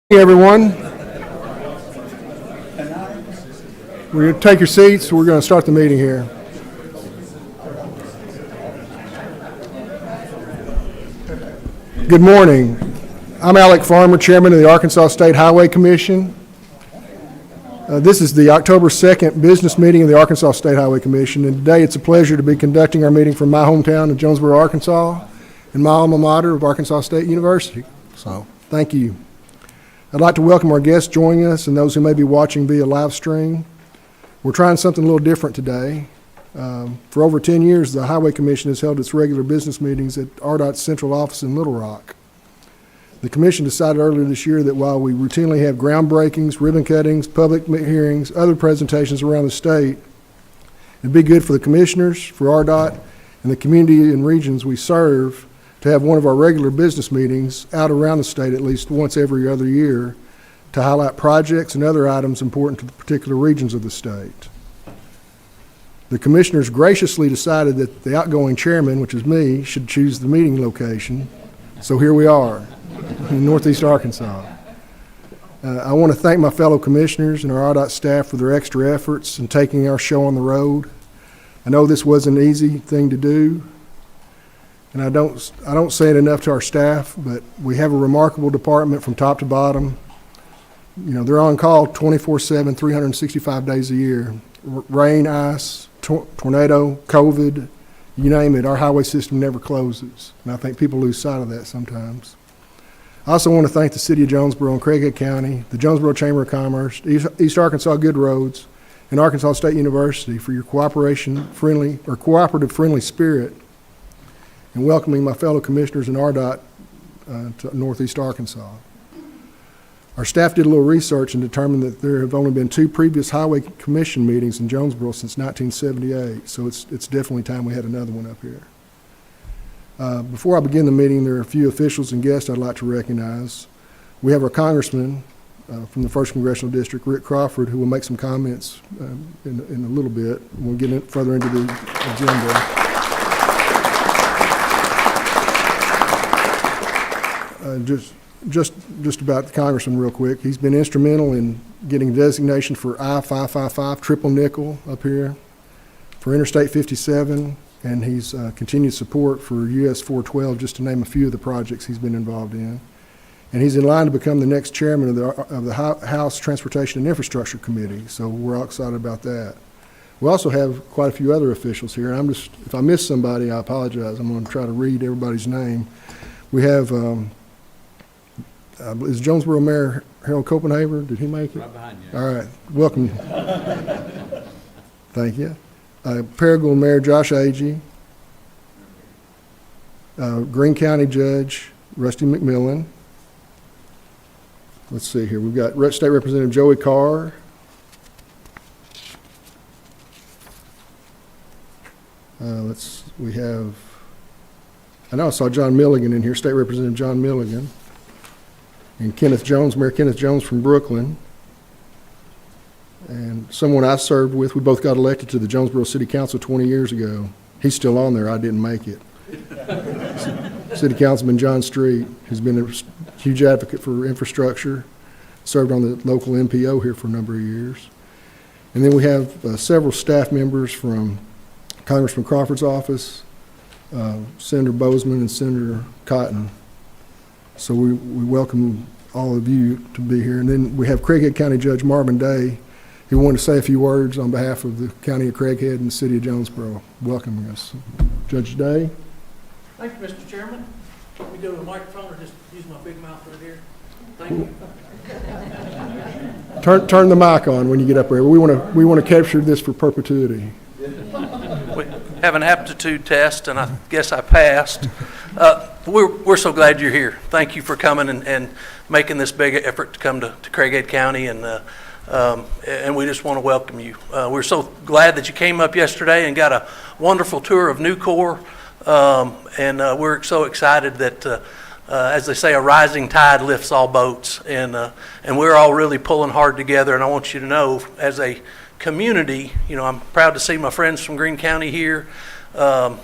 Hey everyone, we're going to take your seats. We're going to start the meeting here. Good morning. I'm Alec Farmer, Chairman of the Arkansas State Highway Commission. This is the October 2nd business meeting of the Arkansas State Highway Commission, and today it's a pleasure to be conducting our meeting from my hometown of Jonesboro, Arkansas, and my alma mater of Arkansas State University. So, thank you. I'd like to welcome our guests joining us and those who may be watching via live stream. We're trying something a little different today. For over 10 years, the Highway Commission has held its regular business meetings at RDOT's central office in Little Rock. The Commission decided earlier this year that while we routinely have groundbreakings, ribbon cuttings, public hearings, other presentations around the state, it'd be good for the commissioners, for RDOT, and the community and regions we serve to have one of our regular business meetings out around the state at least once every other year to highlight projects and other items important to the particular regions of the state. The commissioners graciously decided that the outgoing chairman, which is me, should choose the meeting location. So here we are in Northeast Arkansas. I want to thank my fellow commissioners and our RDOT staff for their extra efforts in taking our show on the road. I know this wasn't an easy thing to do. And I don't say it enough to our staff, but we have a remarkable department from top to bottom. You know, they're on call 24/7, 365 days a year. Rain, ice, tornado, COVID, you name it, our highway system never closes. And I think people lose sight of that sometimes. I also want to thank the City of Jonesboro and Craighead County, the Jonesboro Chamber of Commerce, East Arkansas Good Roads, and Arkansas State University for your cooperative friendly spirit and welcoming my fellow commissioners in RDOT to Northeast Arkansas. Our staff did a little research and determined that there have only been 2 previous Highway Commission meetings in Jonesboro since 1978, so it's definitely time we had another one up here. Before I begin the meeting, there are a few officials and guests I'd like to recognize. We have our Congressman from the 1st Congressional District, Rick Crawford, who will make some comments in a little bit. We'll get further into the agenda. Just about the Congressman real quick. He's been instrumental in getting designation for I-555 triple nickel up here, for Interstate 57, and he's continued support for US 412, just to name a few of the projects he's been involved in. And he's in line to become the next chairman of the House Transportation and Infrastructure Committee, so we're all excited about that. We also have quite a few other officials here. If I miss somebody, I apologize. I'm going to try to read everybody's name. We have is Jonesboro Mayor Harold Copenhaver? Did he make it? Right behind you. All right. Welcome. Thank you. Paragould Mayor Josh Agee. Greene County Judge Rusty McMillan. Let's see here. We've got State Representative Joey Carr. We have, I know I saw John Milligan in here, State Representative John Milligan. And Kenneth Jones, Mayor Kenneth Jones from Brooklyn. And someone I served with, we both got elected to the Jonesboro City Council 20 years ago. He's still on there, I didn't make it. City Councilman John Street, who's been a huge advocate for infrastructure, served on the local MPO here for a number of years. And then we have several staff members from Congressman Crawford's office, Senator Bozeman and Senator Cotton. So we welcome all of you to be here. And then we have Craighead County Judge Marvin Day, who wanted to say a few words on behalf of the County of Craighead and the City of Jonesboro, welcoming us. Judge Day. Thank you, Mr. Chairman. Let me go to the microphone or just use my big mouth right here. Thank you. Turn the mic on when you get up there. We want to capture this for perpetuity. We have an aptitude test, and I guess I passed. We're so glad you're here. Thank you for coming and making this big effort to come to Craighead County, and we just want to welcome you. We're so glad that you came up yesterday and got a wonderful tour of Nucor, and we're so excited that, as they say, a rising tide lifts all boats, and we're all really pulling hard together. And I want you to know, as a community, you know, I'm proud to see my friends from Greene County here. Glad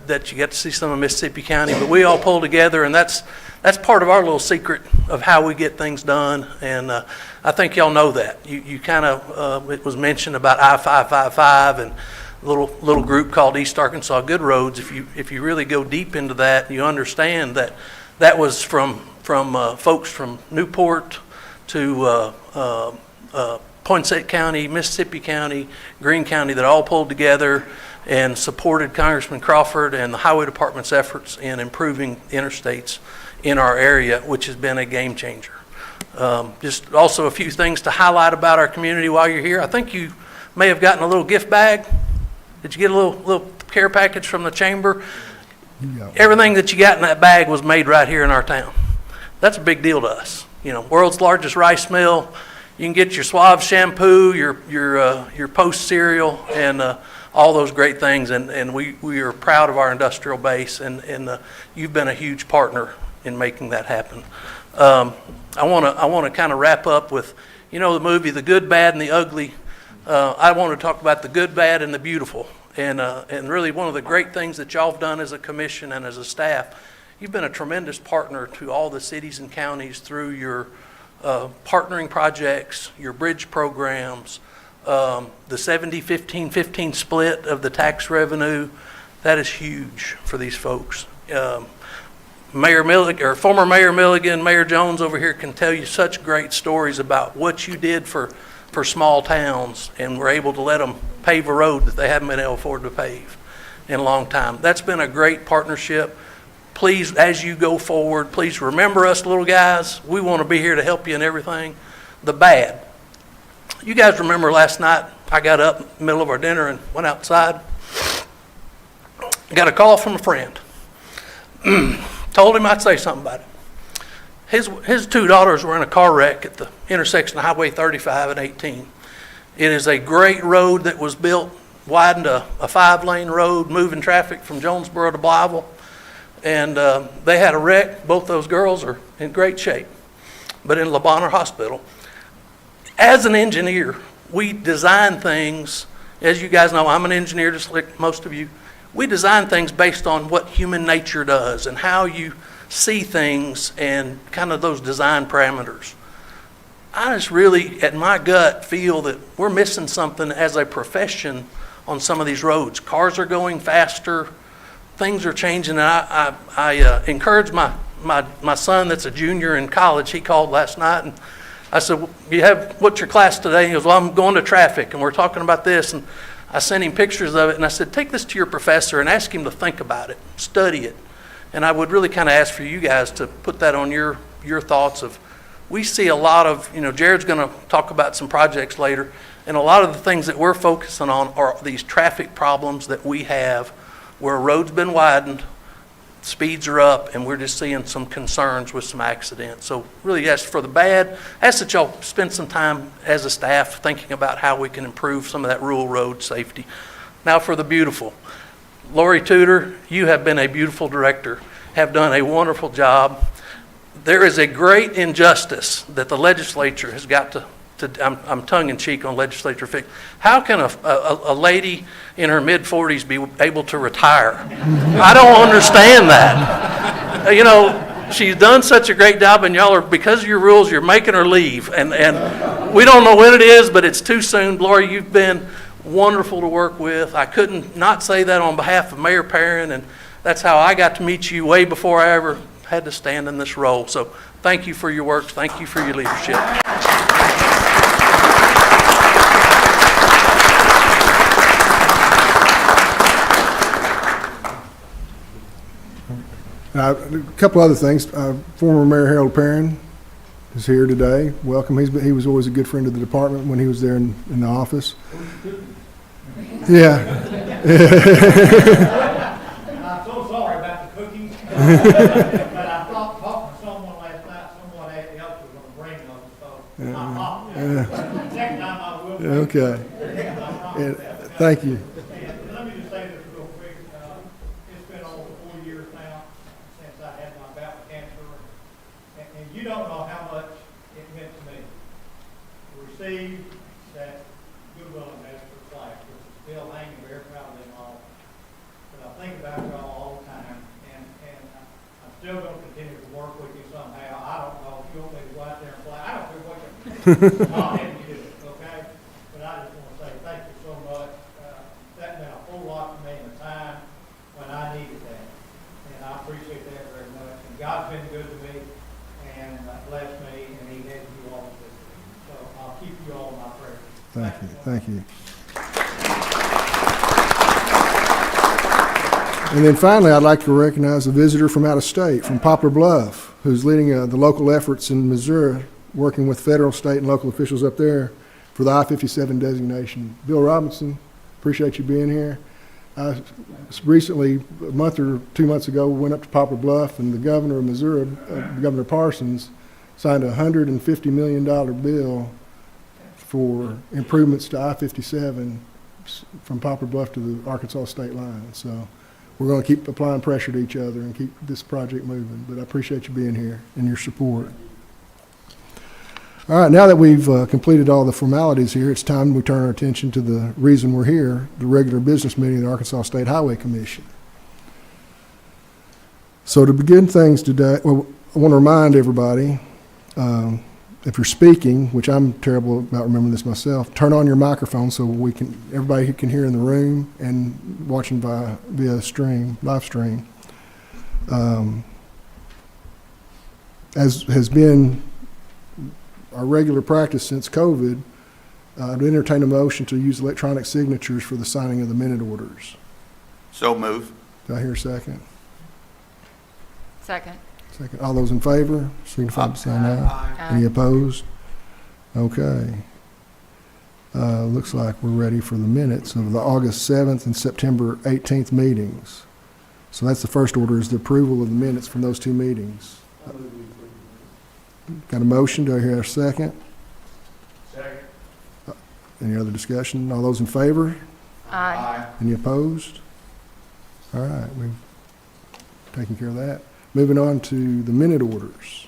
that you get to see some of Mississippi County, but we all pull together, and that's that's part of our little secret of how we get things done, and I think y'all know that. You kind of, it was mentioned about I-555 and a little group called East Arkansas Good Roads. If you really go deep into that, you understand that that was from folks from Newport to Poinsett County, Mississippi County, Greene County, that all pulled together and supported Congressman Crawford and the Highway Department's efforts in improving interstates in our area, which has been a game changer. Just also a few things to highlight about our community while you're here. I think you may have gotten a little gift bag. Did you get a little care package from the chamber? Yeah. Everything that you got in that bag was made right here in our town. That's a big deal to us. You know, world's largest rice mill. You can get your Suave shampoo, your Post cereal, and all those great things. And we are proud of our industrial base, and you've been a huge partner in making that happen. I want to kind of wrap up with, you know, the movie The Good, Bad, and the Ugly. I want to talk about the good, bad, and the beautiful. And really one of the great things that y'all have done as a commission and as a staff, you've been a tremendous partner to all the cities and counties through your partnering projects, your bridge programs, the 70-15-15 split of the tax revenue. That is huge for these folks. Former Mayor Milligan, Mayor Jones over here can tell you such great stories about what you did for small towns, and were able to let them pave a road that they haven't been able to afford to pave in a long time. That's been a great partnership. Please, as you go forward, please remember us little guys. We want to be here to help you in everything. The bad. You guys remember last night I got up in the middle of our dinner and went outside. Got a call from a friend. Told him I'd say something about it. His two daughters were in a car wreck at the intersection of Highway 35 and 18. It is a great road that was built, widened a 5-lane road, moving traffic from Jonesboro to Blytheville. And they had a wreck. Both those girls are in great shape, but in Le Bonheur Hospital. As an engineer, we design things. As you guys know, I'm an engineer just like most of you. We design things based on what human nature does and how you see things and kind of those design parameters. I just really, at my gut, feel that we're missing something as a profession on some of these roads. Cars are going faster, things are changing. And I encourage my son that's a junior in college. He called last night and I said, what's your class today? He goes, well, I'm going to traffic and we're talking about this. And I sent him pictures of it and I said, take this to your professor and ask him to think about it, study it. And I would really kind of ask for you guys to put that on your thoughts of, we see a lot of, you know, Jared's going to talk about some projects later, and a lot of the things that we're focusing on are these traffic problems that we have where a road's been widened, speeds are up, and we're just seeing some concerns with some accidents. So really ask for the bad, ask that y'all spend some time as a staff thinking about how we can improve some of that rural road safety. Now for the beautiful. Lori Tudor, you have been a beautiful director, have done a wonderful job. There is a great injustice that the legislature has got to I'm tongue-in-cheek on legislature fix. How can a lady in her mid-40s be able to retire? I don't understand that. You know, she's done such a great job, and y'all are, because of your rules, you're making her leave. And we don't know when it is, but it's too soon. Lori, you've been wonderful to work with. I couldn't not say that on behalf of Mayor Perrin, and that's how I got to meet you way before I ever had to stand in this role. So thank you for your work. Thank you for your leadership. A couple other things. Former Mayor Harold Perrin is here today. Welcome. He was always a good friend of the department when he was there in the office. Yeah. I'm so sorry about the cookies, but I talked to someone last night, someone else was going to bring them, so I apologize. Next time I will. Okay. Thank you. And let me just say this real quick. It's been over 4 years now since I had my bowel cancer, and you don't know how much it meant to me to receive that Goodwill Ambassador flag, which is still hanging very proudly in all. But I think about y'all all the time, and I'm still going to continue to work with you somehow. I don't know if you want me to go out there and fly. I don't care what you I'll have you do it, okay? But I just want to say thank you so much. That meant a whole lot to me in the time when I needed that. And I appreciate that very much. And God's been good to me and blessed me, and He has you all with me. So I'll keep you all in my prayers. Thank you. And then finally, I'd like to recognize a visitor from out of state, from Poplar Bluff, who's leading the local efforts in Missouri, working with federal, state, and local officials up there for the I-57 designation. Bill Robinson, appreciate you being here. I recently, a month or 2 months ago, went up to Poplar Bluff, and the governor of Missouri, Governor Parsons, signed a $150 million bill for improvements to I-57 from Poplar Bluff to the Arkansas state line. So we're going to keep applying pressure to each other and keep this project moving. But I appreciate you being here and your support. All right, now that we've completed all the formalities here, it's time we turn our attention to the reason we're here, the regular business meeting of the Arkansas State Highway Commission. So to begin things today, well, I want to remind everybody, if you're speaking, which I'm terrible about remembering this myself, turn on your microphone so everybody who can hear in the room and watching via live stream. As has been our regular practice since COVID, I'd entertain a motion to use electronic signatures for the signing of the minute orders. So move. Do I hear a second? Second. Second. All those in favor, signify by saying aye. Any opposed? Okay. Looks like we're ready for the minutes of the August 7th and September 18th meetings. So that's the first order, is the approval of the minutes from those two meetings. Got a motion? Do I hear a second? Second. Any other discussion? All those in favor? Aye. Any opposed? All right, we've taken care of that. Moving on to the minute orders.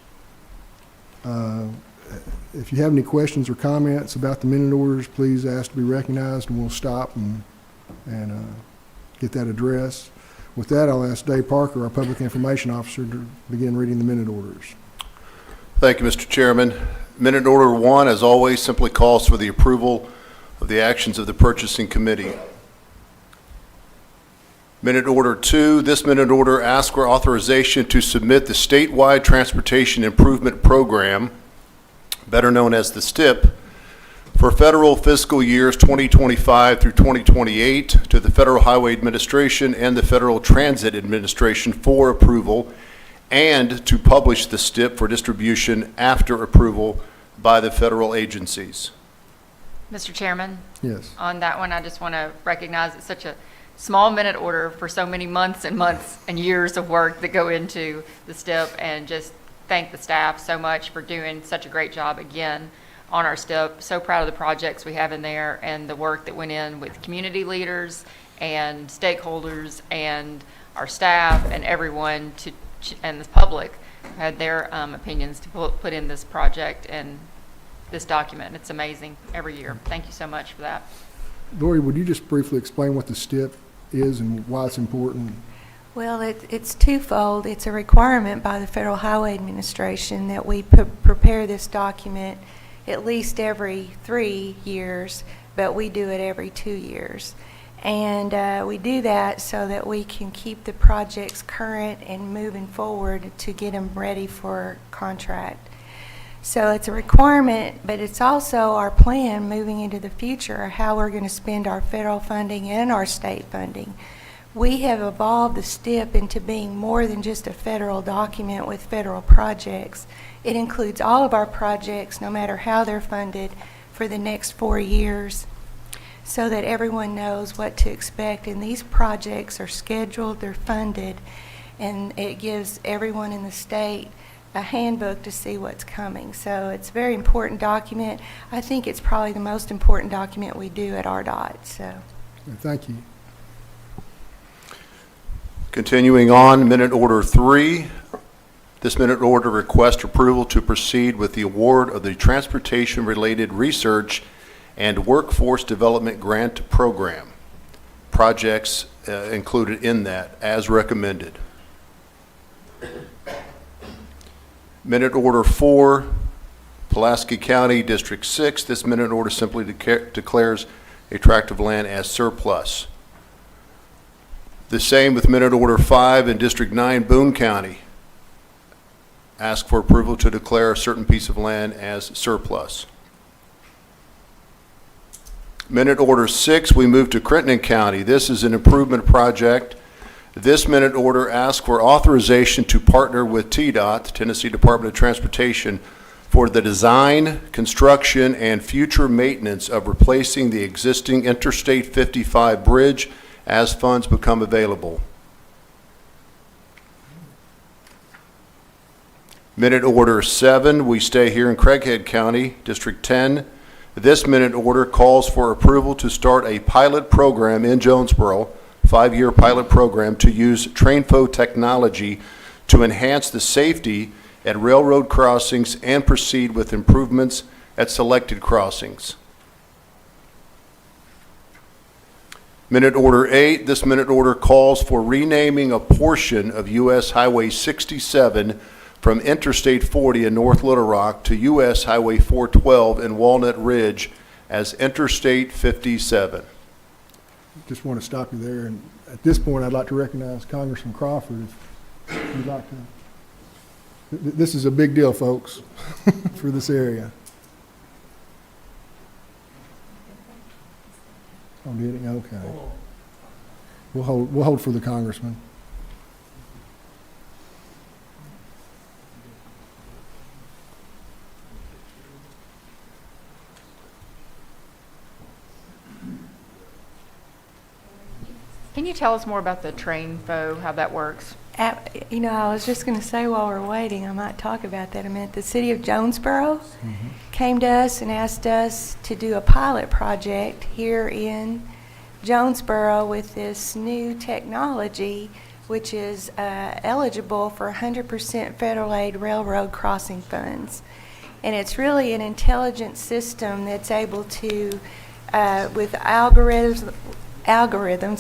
If you have any questions or comments about the minute orders, please ask to be recognized, and we'll stop and get that addressed. With that, I'll ask Dave Parker, our Public Information Officer, to begin reading the minute orders. Thank you, Mr. Chairman. Minute Order 1, as always, simply calls for the approval of the actions of the Purchasing Committee. Minute Order 2, this minute order asks for authorization to submit the Statewide Transportation Improvement Program, better known as the STIP, for federal fiscal years 2025 through 2028 to the Federal Highway Administration and the Federal Transit Administration for approval, and to publish the STIP for distribution after approval by the federal agencies. Mr. Chairman, Yes. on that one, I just want to recognize it's such a small minute order for so many months and years of work that go into the STIP, and just thank the staff so much for doing such a great job again on our STIP. So proud of the projects we have in there and the work that went in with community leaders and stakeholders and our staff and everyone and the public had their opinions to put in this project and this document. It's amazing every year. Thank you so much for that. Lori, would you just briefly explain what the STIP is and why it's important? Well, it's twofold. It's a requirement by the Federal Highway Administration that we prepare this document at least every 3 years, but we do it every 2 years. And we do that so that we can keep the projects current and moving forward to get them ready for contract. So it's a requirement, but it's also our plan moving into the future, how we're going to spend our federal funding and our state funding. We have evolved the STIP into being more than just a federal document with federal projects. It includes all of our projects, no matter how they're funded, for the next 4 years, so that everyone knows what to expect. And these projects are scheduled, they're funded, and it gives everyone in the state a handbook to see what's coming. So it's a very important document. I think it's probably the most important document we do at RDOT. So. Thank you. Continuing on, Minute Order 3. This minute order requests approval to proceed with the award of the Transportation-Related Research and Workforce Development Grant Program. Projects included in that as recommended. Minute Order 4, Pulaski County, District 6. This minute order simply declares a tract of land as surplus. The same with Minute Order 5 in District 9, Boone County. Ask for approval to declare a certain piece of land as surplus. Minute Order 6, we move to Crittenden County. This is an improvement project. This minute order asks for authorization to partner with TDOT, Tennessee Department of Transportation, for the design, construction, and future maintenance of replacing the existing Interstate 55 bridge as funds become available. Minute Order 7, we stay here in Craighead County, District 10. This minute order calls for approval to start a pilot program in Jonesboro, 5-year pilot program to use TrainFo technology to enhance the safety at railroad crossings and proceed with improvements at selected crossings. Minute Order 8, this minute order calls for renaming a portion of U.S. Highway 67 from Interstate 40 in North Little Rock to U.S. Highway 412 in Walnut Ridge as Interstate 57. Just want to stop you there, and at this point, I'd like to recognize Congressman Crawford, if you'd like to. This is a big deal, folks, for this area. Oh, did he? Okay. We'll hold for the congressman. Can you tell us more about the TrainFo, how that works? You know, I was just going to say while we're waiting, I might talk about that a minute. The city of Jonesboro came to us and asked us to do a pilot project here in Jonesboro with this new technology, which is eligible for 100% federal aid railroad crossing funds. And it's really an intelligent system that's able to, with algorithms,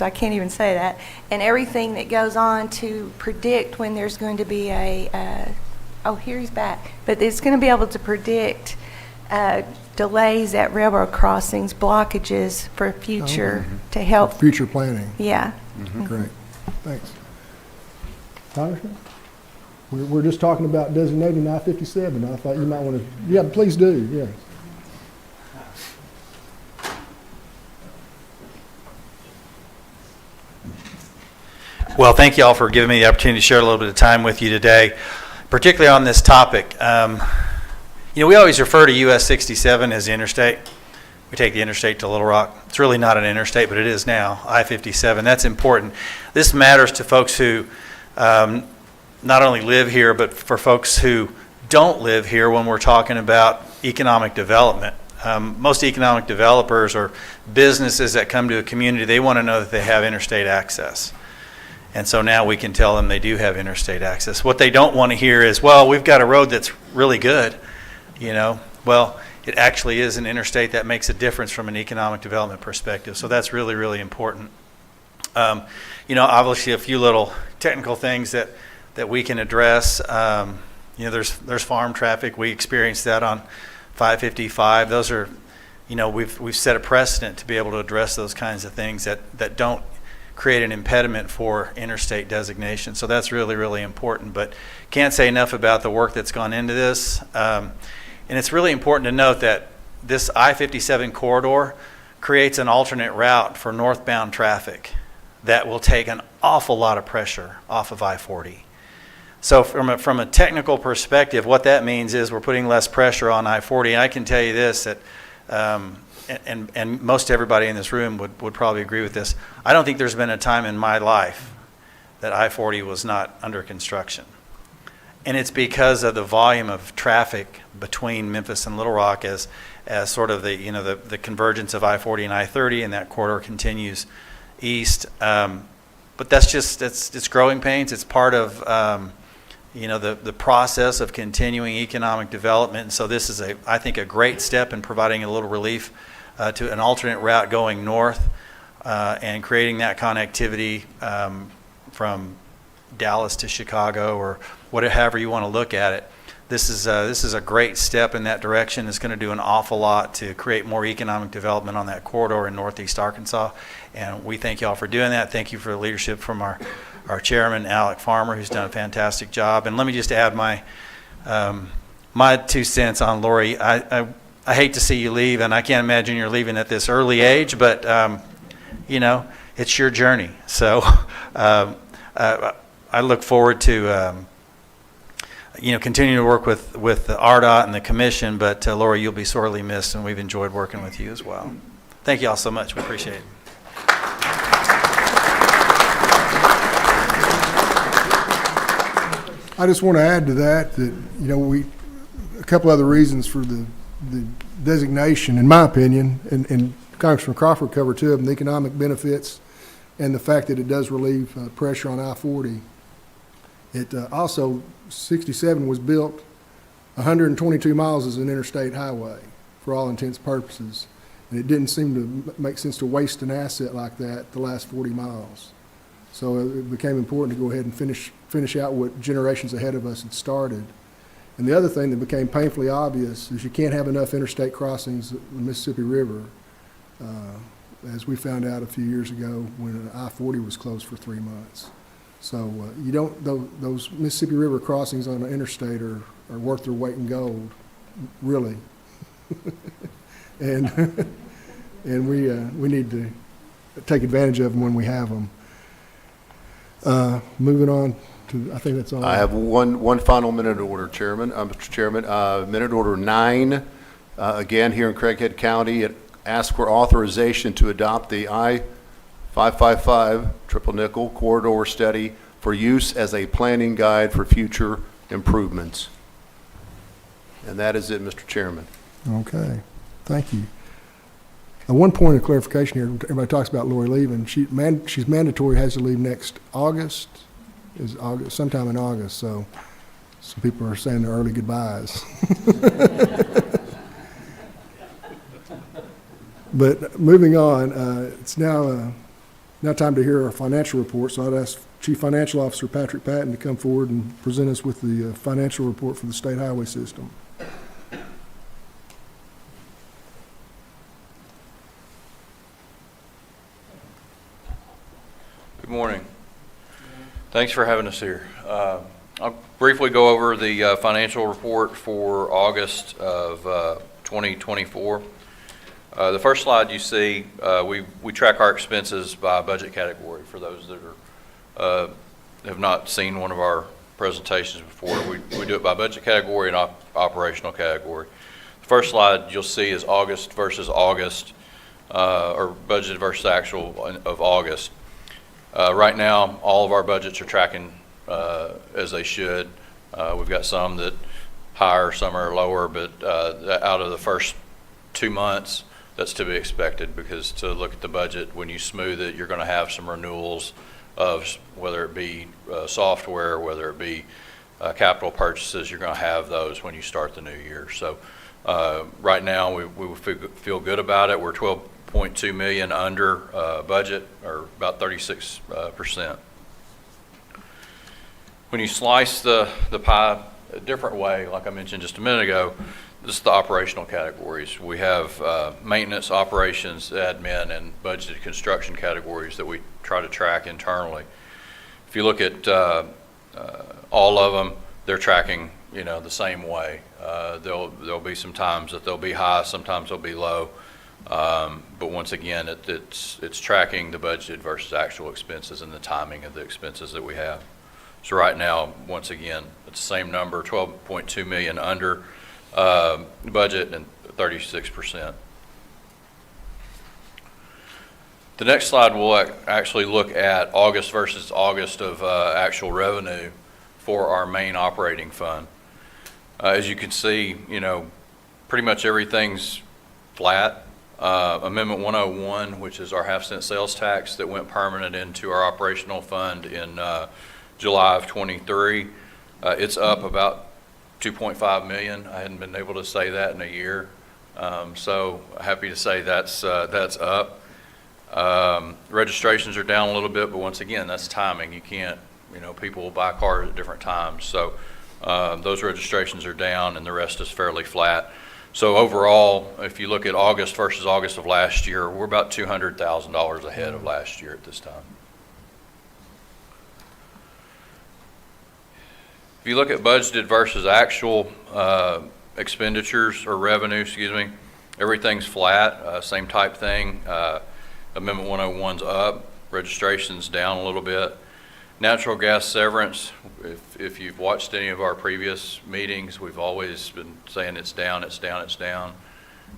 I can't even say that, and everything that goes on to predict when there's going to be oh, here he's back, but it's going to be able to predict delays at railroad crossings, blockages for future, to help. Future planning. Yeah. Great. Thanks. Congressman? We're just talking about designating I-57. I thought you might want to, yeah, please do, yeah. Well, thank you all for giving me the opportunity to share a little bit of time with you today, particularly on this topic. You know, we always refer to US 67 as the interstate. We take the interstate to Little Rock. It's really not an interstate, but it is now, I-57. That's important. This matters to folks who not only live here, but for folks who don't live here when we're talking about economic development. Most economic developers or businesses that come to a community, they want to know that they have interstate access. And so now we can tell them they do have interstate access. What they don't want to hear is, well, we've got a road that's really good, you know. Well, it actually is an interstate that makes a difference from an economic development perspective. So that's really, really important. You know, obviously a few little technical things that we can address. You know, there's farm traffic. We experienced that on 555. Those are, you know, we've set a precedent to be able to address those kinds of things that don't create an impediment for interstate designation. So that's really, really important. But can't say enough about the work that's gone into this. And it's really important to note that this I-57 corridor creates an alternate route for northbound traffic that will take an awful lot of pressure off of I-40. So from a technical perspective, what that means is we're putting less pressure on I-40. And I can tell you this, that and most everybody in this room would probably agree with this. I don't think there's been a time in my life that I-40 was not under construction. And it's because of the volume of traffic between Memphis and Little Rock as sort of the convergence of I-40 and I-30, and that corridor continues east. But that's just, it's growing pains. It's part of the process of continuing economic development. And so this is, I think, a great step in providing a little relief to an alternate route going north and creating that connectivity from Dallas to Chicago or however you want to look at it. this is a great step in that direction. It's going to do an awful lot to create more economic development on that corridor in northeast Arkansas. And we thank y'all for doing that. Thank you for the leadership from our chairman, Alec Farmer, who's done a fantastic job. And let me just add my 2 cents on Lori. I hate to see you leave, and I can't imagine you're leaving at this early age, but it's your journey. So I look forward to continuing to work with the RDOT and the commission, but Lori, you'll be sorely missed, and we've enjoyed working with you as well. Thank you all so much. We appreciate it. I just want to add to that a couple other reasons for the designation, in my opinion, and Congressman Crawford covered two of them, the economic benefits and the fact that it does relieve pressure on I-40. It also, 67 was built 122 miles as an interstate highway for all intents and purposes. And it didn't seem to make sense to waste an asset like that the last 40 miles. So it became important to go ahead and finish out what generations ahead of us had started. And the other thing that became painfully obvious is you can't have enough interstate crossings of the Mississippi River, as we found out a few years ago when I-40 was closed for 3 months. So those Mississippi River crossings on an interstate are worth their weight in gold, really. and we need to take advantage of them when we have them. Moving on to, I think that's all. I have one final minute order, Chairman. Mr. Chairman, minute order 9, again here in Craighead County. It asks for authorization to adopt the I-555 triple nickel corridor study for use as a planning guide for future improvements. And that is it, Mr. Chairman. Okay, thank you. One point of clarification here, everybody talks about Lori leaving. She's mandatory, has to leave next August, sometime in August, so some people are saying their early goodbyes. But moving on, it's now time to hear our financial report, so I'd ask Chief Financial Officer Patrick Patton to come forward and present us with the financial report for the state highway system. Good morning. Thanks for having us here. I'll briefly go over the financial report for August of 2024. The first slide you see, we track our expenses by budget category. For those that have not seen one of our presentations before, we do it by budget category and operational category. The first slide you'll see is August versus August, or budget versus actual of August. Right now, all of our budgets are tracking as they should. We've got some that higher, some are lower, but out of the first 2 months, that's to be expected, because to look at the budget, when you smooth it, you're going to have some renewals of whether it be software, whether it be capital purchases. You're going to have those when you start the new year. So right now, we feel good about it. We're 12.2 million under budget, or about 36%. When you slice the pie a different way, like I mentioned just a minute ago, this is the operational categories. We have maintenance, operations, admin, and budgeted construction categories that we try to track internally. If you look at all of them, they're tracking, the same way. There'll be some times that they'll be high, sometimes they'll be low. But once again, it's tracking the budget versus actual expenses and the timing of the expenses that we have. So right now, once again, it's the same number, 12.2 million under budget and 36%. The next slide will actually look at August versus August of actual revenue for our main operating fund. As you can see, pretty much everything's flat. Amendment 101, which is our half-cent sales tax that went permanent into our operational fund in July of 23, it's up about 2.5 million. I hadn't been able to say that in a year, so happy to say that's up. Registrations are down a little bit, but once again, that's timing. You can't, people will buy cars at different times. So Those registrations are down and the rest is fairly flat. So overall, if you look at August versus August of last year, we're about $200,000 ahead of last year at this time. If you look at budgeted versus actual expenditures or revenue, excuse me, everything's flat, same type thing. Amendment 101's up, registration's down a little bit. Natural gas severance, if you've watched any of our previous meetings, we've always been saying it's down, it's down, it's down.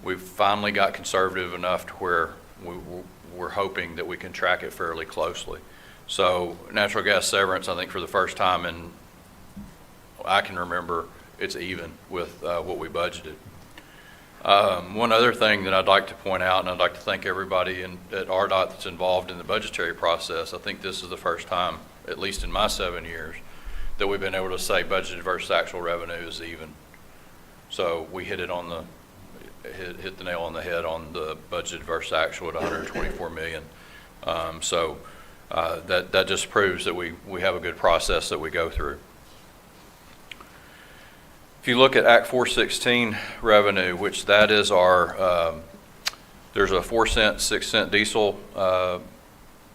We've finally got conservative enough to where we're hoping that we can track it fairly closely. So natural gas severance, I think for the first time in I can remember, it's even with what we budgeted. One other thing that I'd like to point out, and I'd like to thank everybody at RDOT that's involved in the budgetary process. I think this is the first time, at least in my 7 years, that we've been able to say budgeted versus actual revenue is even. So we hit it on hit the nail on the head on the budgeted versus actual at 124 million. That just proves that we have a good process that we go through. If you look at Act 416 revenue, which that is our, there's a 4 cent, 6 cent diesel,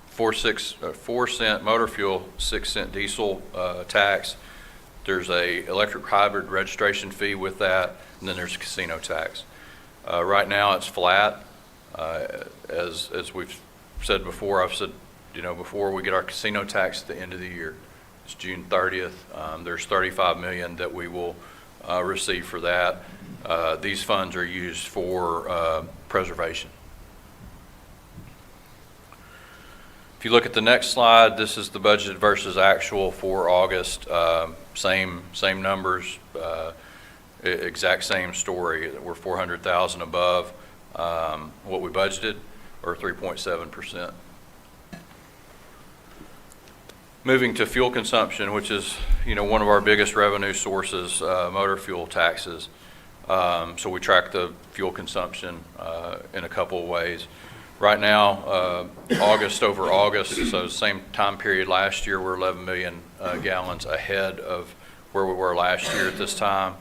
4 cent motor fuel, 6 cent diesel tax. There's a electric hybrid registration fee with that, and then there's a casino tax. Right now it's flat. As we've said before, I've said, before we get our casino tax at the end of the year, it's June 30th. There's 35 million that we will receive for that. These funds are used for preservation. If you look at the next slide, this is the budget versus actual for August. Same numbers, exact same story. We're 400,000 above what we budgeted, or 3.7%. Moving to fuel consumption, which is one of our biggest revenue sources, motor fuel taxes. So we track the fuel consumption in a couple of ways. Right now, August over August, so same time period last year, we're 11 million gallons ahead of where we were last year at this time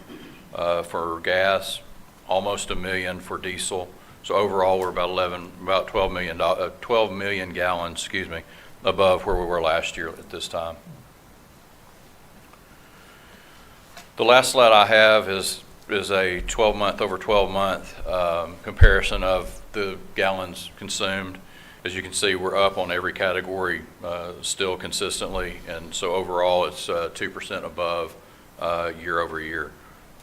for gas, almost a million for diesel. So overall, we're about 12 million gallons, excuse me, above where we were last year at this time. The last slide I have is a 12-month over 12-month comparison of the gallons consumed. As you can see, we're up on every category still consistently, and so overall it's 2% above year over year,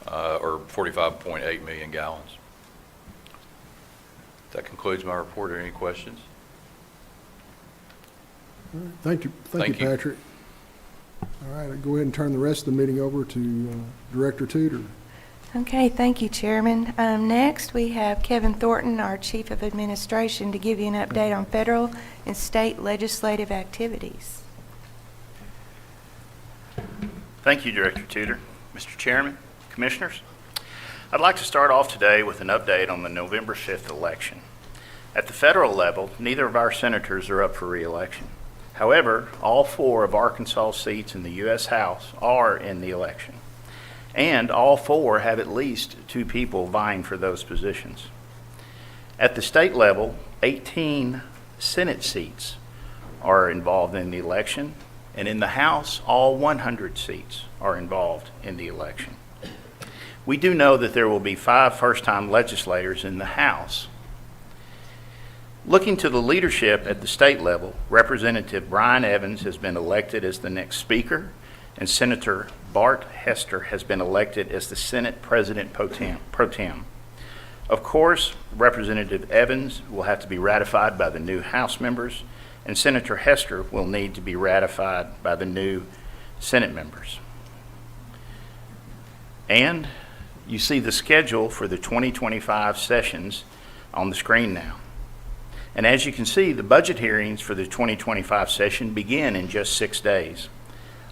or 45.8 million gallons. That concludes my report. Are there any questions? All right, thank you, Patrick. All right, I'll go ahead and turn the rest of the meeting over to Director Tudor. Okay, thank you, Chairman. Next, we have Kevin Thornton, our Chief of Administration, to give you an update on federal and state legislative activities. Thank you, Director Tudor. Mr. Chairman, Commissioners, I'd like to start off today with an update on the November 5th election. At the federal level, neither of our senators are up for re-election. However, all 4 of Arkansas seats in the U.S. House are in the election, and all 4 have at least 2 people vying for those positions. At the state level, 18 Senate seats are involved in the election, and in the House, all 100 seats are involved in the election. We do know that there will be 5 first-time legislators in the House. Looking to the leadership at the state level, Representative Brian Evans has been elected as the next Speaker, and Senator Bart Hester has been elected as the Senate President Pro Tem. Of course, Representative Evans will have to be ratified by the new House members, and Senator Hester will need to be ratified by the new Senate members. And you see the schedule for the 2025 sessions on the screen now. And as you can see, the budget hearings for the 2025 session begin in just 6 days.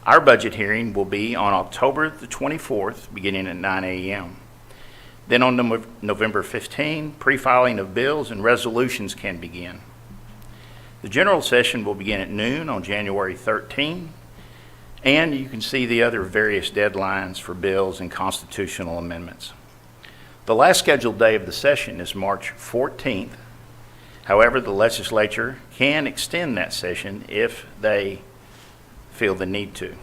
Our budget hearing will be on October the 24th, beginning at 9 a.m. Then on November 15, pre-filing of bills and resolutions can begin. The general session will begin at noon on January 13, And you can see the other various deadlines for bills and constitutional amendments. The last scheduled day of the session is March 14th. However, the legislature can extend that session if they feel the need to.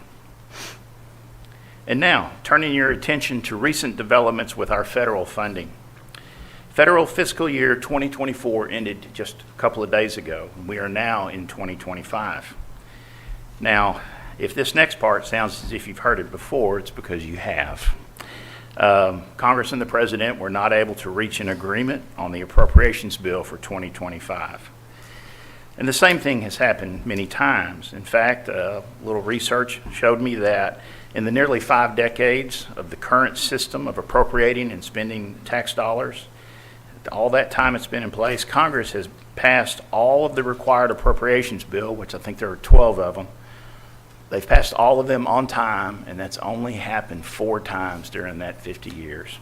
And now, turning your attention to recent developments with our federal funding. Federal fiscal year 2024 ended just a couple of days ago. We are now in 2025. Now, if this next part sounds as if you've heard it before, it's because you have. Congress and the President were not able to reach an agreement on the appropriations bill for 2025. And the same thing has happened many times. In fact, a little research showed me that in the nearly 5 decades of the current system of appropriating and spending tax dollars, all that time it's been in place, Congress has passed all of the required appropriations bill, which I think there are 12 of them. They've passed all of them on time, and that's only happened 4 times during that 50 years.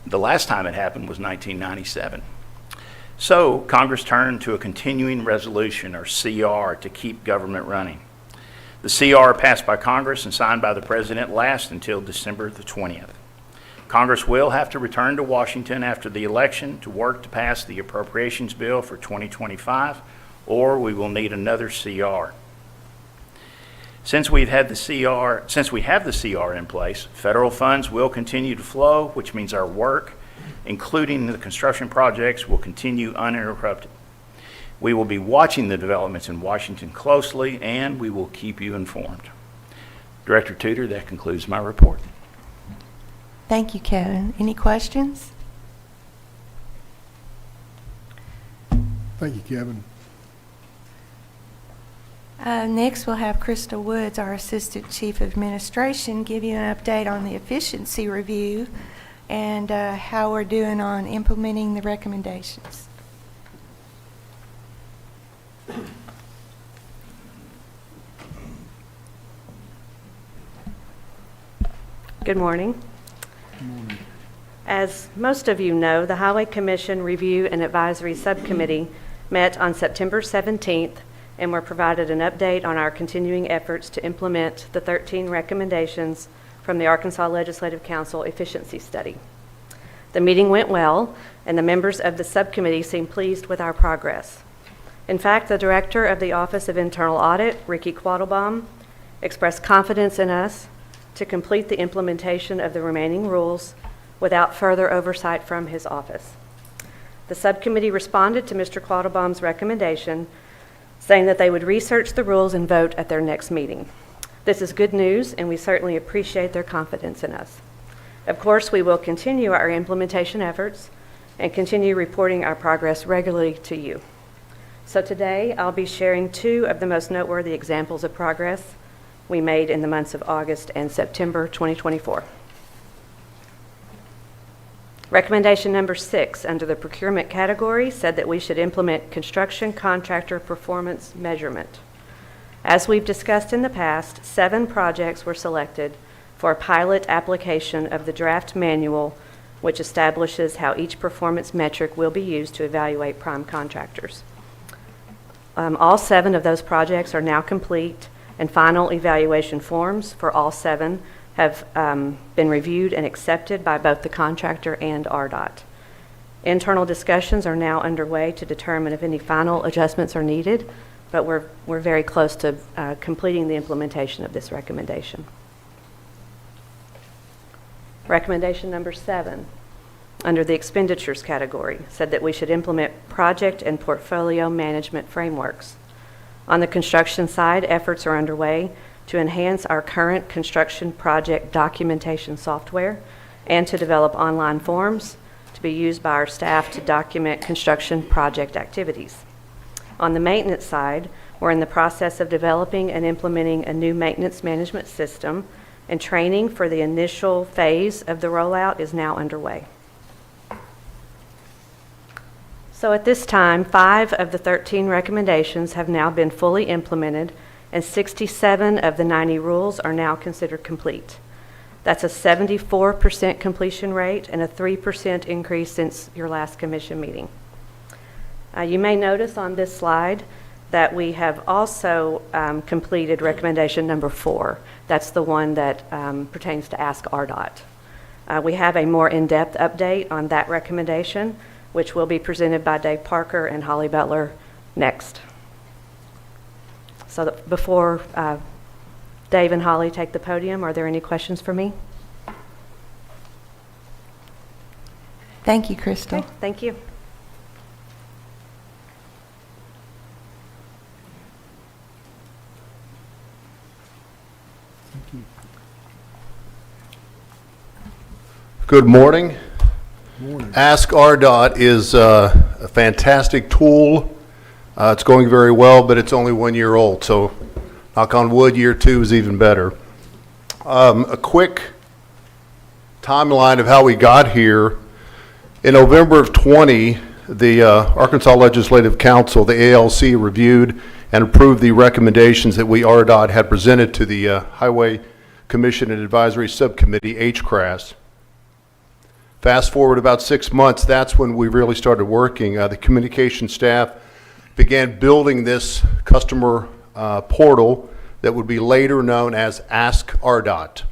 The last time it happened was 1997. So Congress turned to a continuing resolution, or CR, to keep government running. The CR passed by Congress and signed by the President lasts until December the 20th. Congress will have to return to Washington after the election to work to pass the appropriations bill for 2025, or we will need another CR. Since we have the CR in place, federal funds will continue to flow, which means our work, including the construction projects, will continue uninterrupted. We will be watching the developments in Washington closely, and we will keep you informed. Director Tudor, that concludes my report. Thank you, Kevin. Any questions? Thank you, Kevin. Next, we'll have Crystal Woods, our Assistant Chief of Administration, give you an update on the efficiency review and how we're doing on implementing the recommendations. Good morning. As most of you know, the Highway Commission Review and Advisory Subcommittee met on September 17th and were provided an update on our continuing efforts to implement the 13 recommendations from the Arkansas Legislative Council Efficiency Study. The meeting went well, and the members of the subcommittee seemed pleased with our progress. In fact, the Director of the Office of Internal Audit, Ricky Quattlebaum, expressed confidence in us to complete the implementation of the remaining rules without further oversight from his office. The subcommittee responded to Mr. Quattlebaum's recommendation, saying that they would research the rules and vote at their next meeting. This is good news, and we certainly appreciate their confidence in us. Of course, we will continue our implementation efforts and continue reporting our progress regularly to you. So today, I'll be sharing 2 of the most noteworthy examples of progress we made in the months of August and September 2024. Recommendation number 6 under the procurement category said that we should implement construction contractor performance measurement. As we've discussed in the past, 7 projects were selected for a pilot application of the draft manual, which establishes how each performance metric will be used to evaluate prime contractors. All 7 of those projects are now complete, and final evaluation forms for all 7 have been reviewed and accepted by both the contractor and RDOT. Internal discussions are now underway to determine if any final adjustments are needed, but we're very close to completing the implementation of this recommendation. Recommendation number 7, under the expenditures category, said that we should implement project and portfolio management frameworks. On the construction side, efforts are underway to enhance our current construction project documentation software and to develop online forms to be used by our staff to document construction project activities. On the maintenance side, we're in the process of developing and implementing a new maintenance management system, and training for the initial phase of the rollout is now underway. So at this time, 5 of the 13 recommendations have now been fully implemented, and 67 of the 90 rules are now considered complete. That's a 74% completion rate and a 3% increase since your last commission meeting. You may notice on this slide that we have also completed recommendation number 4. That's the one that pertains to Ask RDOT. We have a more in-depth update on that recommendation, which will be presented by Dave Parker and Holly Butler next. So before Dave and Holly take the podium, are there any questions for me? Thank you, Crystal. Okay, thank you. Good morning. Morning. Ask RDOT is a fantastic tool. It's going very well, but it's only 1 year old, so knock on wood, year 2 is even better. A quick timeline of how we got here. In November of 20, the Arkansas Legislative Council, the ALC, reviewed and approved the recommendations that we, RDOT, had presented to the Highway Commission and Advisory Subcommittee, HCRAS. Fast forward about 6 months, that's when we really started working. The communication staff began building this customer portal that would be later known as Ask RDOT.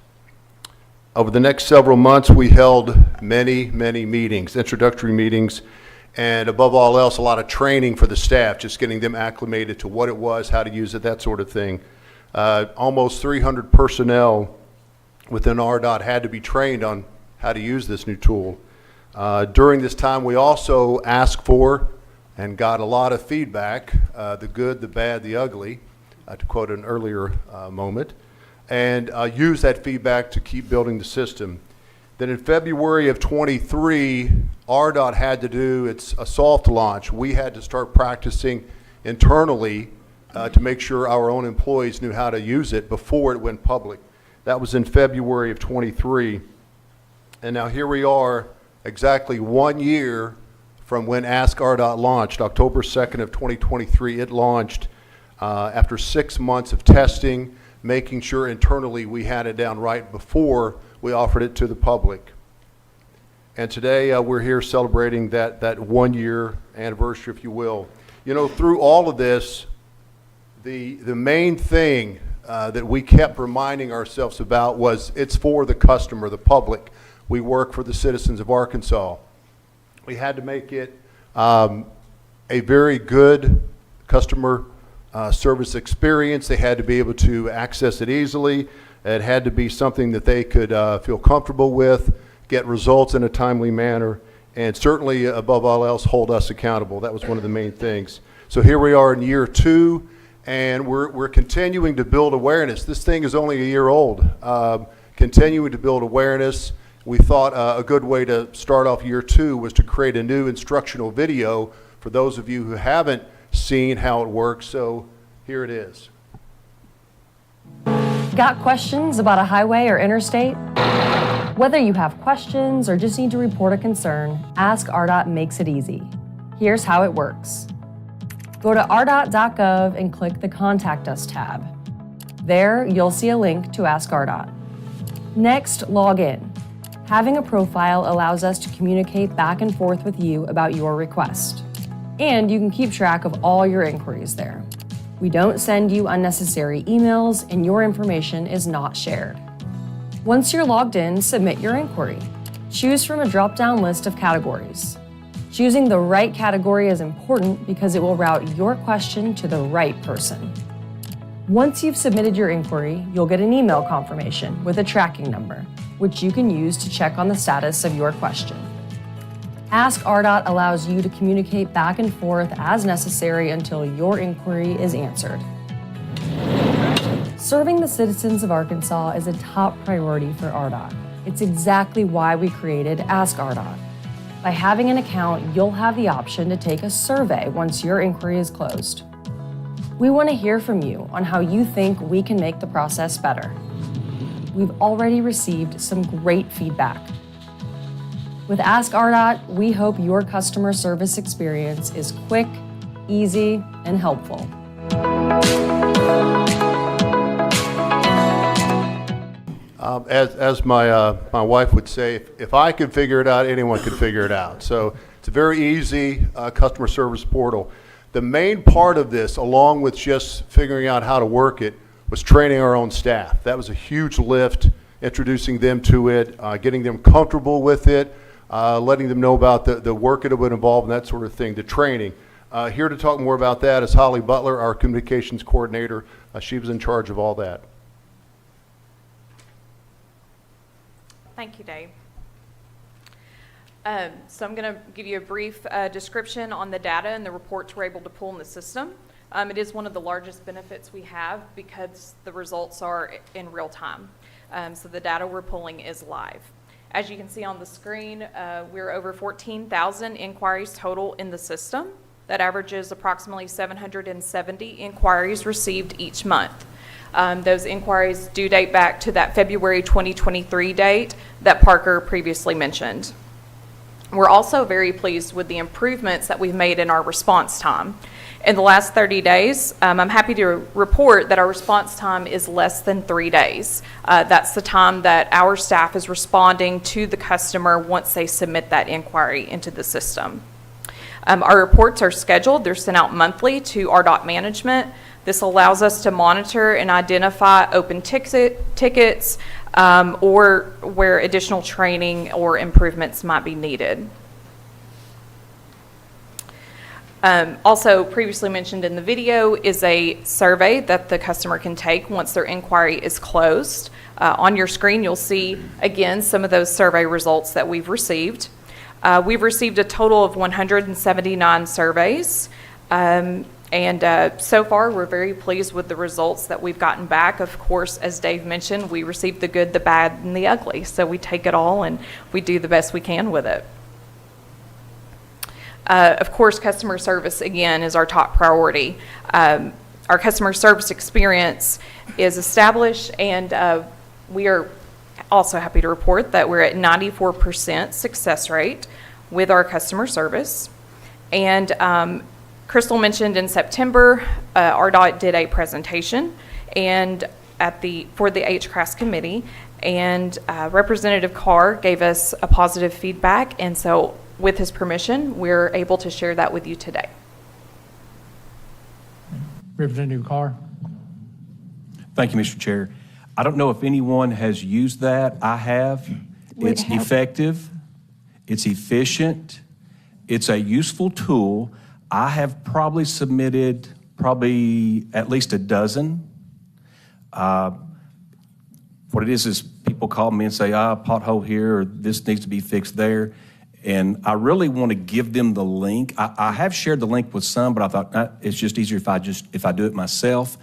Over the next several months, we held many, many meetings, introductory meetings, and above all else, a lot of training for the staff, just getting them acclimated to what it was, how to use it, that sort of thing. Almost 300 personnel within RDOT had to be trained on how to use this new tool. During this time, we also asked for and got a lot of feedback, the good, the bad, the ugly, to quote an earlier moment, and use that feedback to keep building the system. Then in February of 23, RDOT had to do its soft launch. We had to start practicing internally to make sure our own employees knew how to use it before it went public. That was in February of 23. And now here we are, exactly 1 year from when Ask RDOT launched. October 2nd of 2023, it launched after 6 months of testing, making sure internally we had it down right before we offered it to the public. And today we're here celebrating that 1 year anniversary, if you will. You know, through all of this, the main thing that we kept reminding ourselves about was it's for the customer, the public. We work for the citizens of Arkansas. We had to make it a very good customer service experience. They had to be able to access it easily. It had to be something that they could feel comfortable with, get results in a timely manner, and certainly, above all else, hold us accountable. That was one of the main things. So here we are in year 2, and we're continuing to build awareness. This thing is only a year old. Continuing to build awareness. We thought a good way to start off year 2 was to create a new instructional video for those of you who haven't seen how it works. So here it is. Got questions about a highway or interstate? Whether you have questions or just need to report a concern, Ask RDOT makes it easy. Here's how it works. Go to rdot.gov and click the Contact Us tab. There, you'll see a link to Ask RDOT. Next, log in. Having a profile allows us to communicate back and forth with you about your request. And you can keep track of all your inquiries there. We don't send you unnecessary emails, and your information is not shared. Once you're logged in, submit your inquiry. Choose from a drop-down list of categories. Choosing the right category is important because it will route your question to the right person. Once you've submitted your inquiry, you'll get an email confirmation with a tracking number, which you can use to check on the status of your question. Ask RDOT allows you to communicate back and forth as necessary until your inquiry is answered. Serving the citizens of Arkansas is a top priority for RDOT. It's exactly why we created Ask RDOT. By having an account, you'll have the option to take a survey once your inquiry is closed. We want to hear from you on how you think we can make the process better. We've already received some great feedback. With Ask RDOT, we hope your customer service experience is quick, easy, and helpful. As my wife would say, if I could figure it out, anyone could figure it out. So it's a very easy customer service portal. The main part of this, along with just figuring out how to work it, was training our own staff. That was a huge lift, introducing them to it, getting them comfortable with it, letting them know about the work it would involve and that sort of thing, the training. Here to talk more about that is Holly Butler, our communications coordinator. She was in charge of all that. Thank you, Dave. So I'm going to give you a brief description on the data and the reports we're able to pull in the system. It is one of the largest benefits we have because the results are in real time. So the data we're pulling is live. As you can see on the screen, we're over 14,000 inquiries total in the system. That averages approximately 770 inquiries received each month. Those inquiries do date back to that February 2023 date that Parker previously mentioned. We're also very pleased with the improvements that we've made in our response time. In the last 30 days, I'm happy to report that our response time is less than 3 days. That's the time that our staff is responding to the customer once they submit that inquiry into the system. Our reports are scheduled. They're sent out monthly to RDOT management. This allows us to monitor and identify open tickets or where additional training or improvements might be needed. Also previously mentioned in the video is a survey that the customer can take once their inquiry is closed. On your screen, you'll see, again, some of those survey results that we've received. We've received a total of 179 surveys. So far, we're very pleased with the results that we've gotten back. Of course, as Dave mentioned, we received the good, the bad, and the ugly. So we take it all and we do the best we can with it. Of course, customer service, again, is our top priority. Our customer service experience is established, and we are also happy to report that we're at 94% success rate with our customer service. And Crystal mentioned in September, RDOT did a presentation and for the HCRAS committee, and Representative Carr gave us a positive feedback, and so with his permission, we're able to share that with you today. Representative Carr. Thank you, Mr. Chair. I don't know if anyone has used that. I have. It's effective. It's efficient. It's a useful tool. I have probably submitted at least a dozen. What it is people call me and say, pothole here, or this needs to be fixed there. And I really want to give them the link. I have shared the link with some, but I thought it's just easier if I do it myself.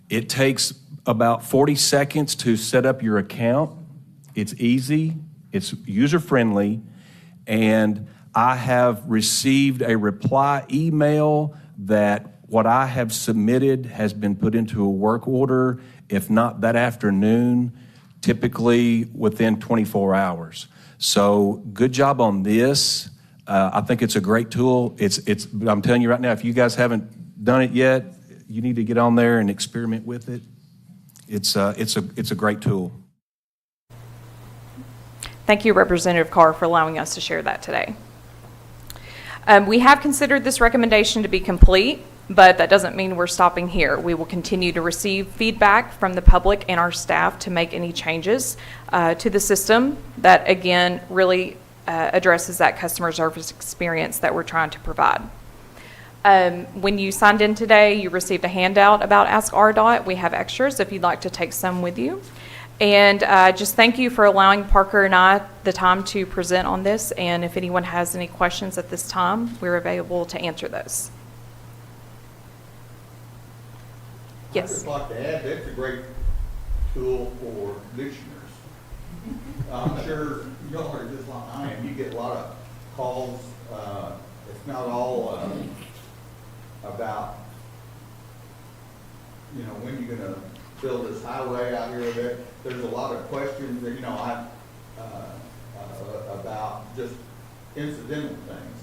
It takes about 40 seconds to set up your account. It's easy, it's user-friendly, and I have received a reply email that what I have submitted has been put into a work order, if not that afternoon, typically within 24 hours. So good job on this. I think it's a great tool. I'm telling you right now, if you guys haven't done it yet, you need to get on there and experiment with it. It's a great tool. Thank you, Representative Carr, for allowing us to share that today. We have considered this recommendation to be complete, but that doesn't mean we're stopping here. We will continue to receive feedback from the public and our staff to make any changes to the system that, again, really addresses that customer service experience that we're trying to provide. When you signed in today, you received a handout about Ask RDOT. We have extras if you'd like to take some with you. And just thank you for allowing Parker and I the time to present on this. And if anyone has any questions at this time, we're available to answer those. Yes. I'd just like to add, that's a great tool for commissioners. I'm sure y'all are just like I am. You get a lot of calls. It's not all about, when you're going to build this highway out here. There's a lot of questions that, about just incidental things.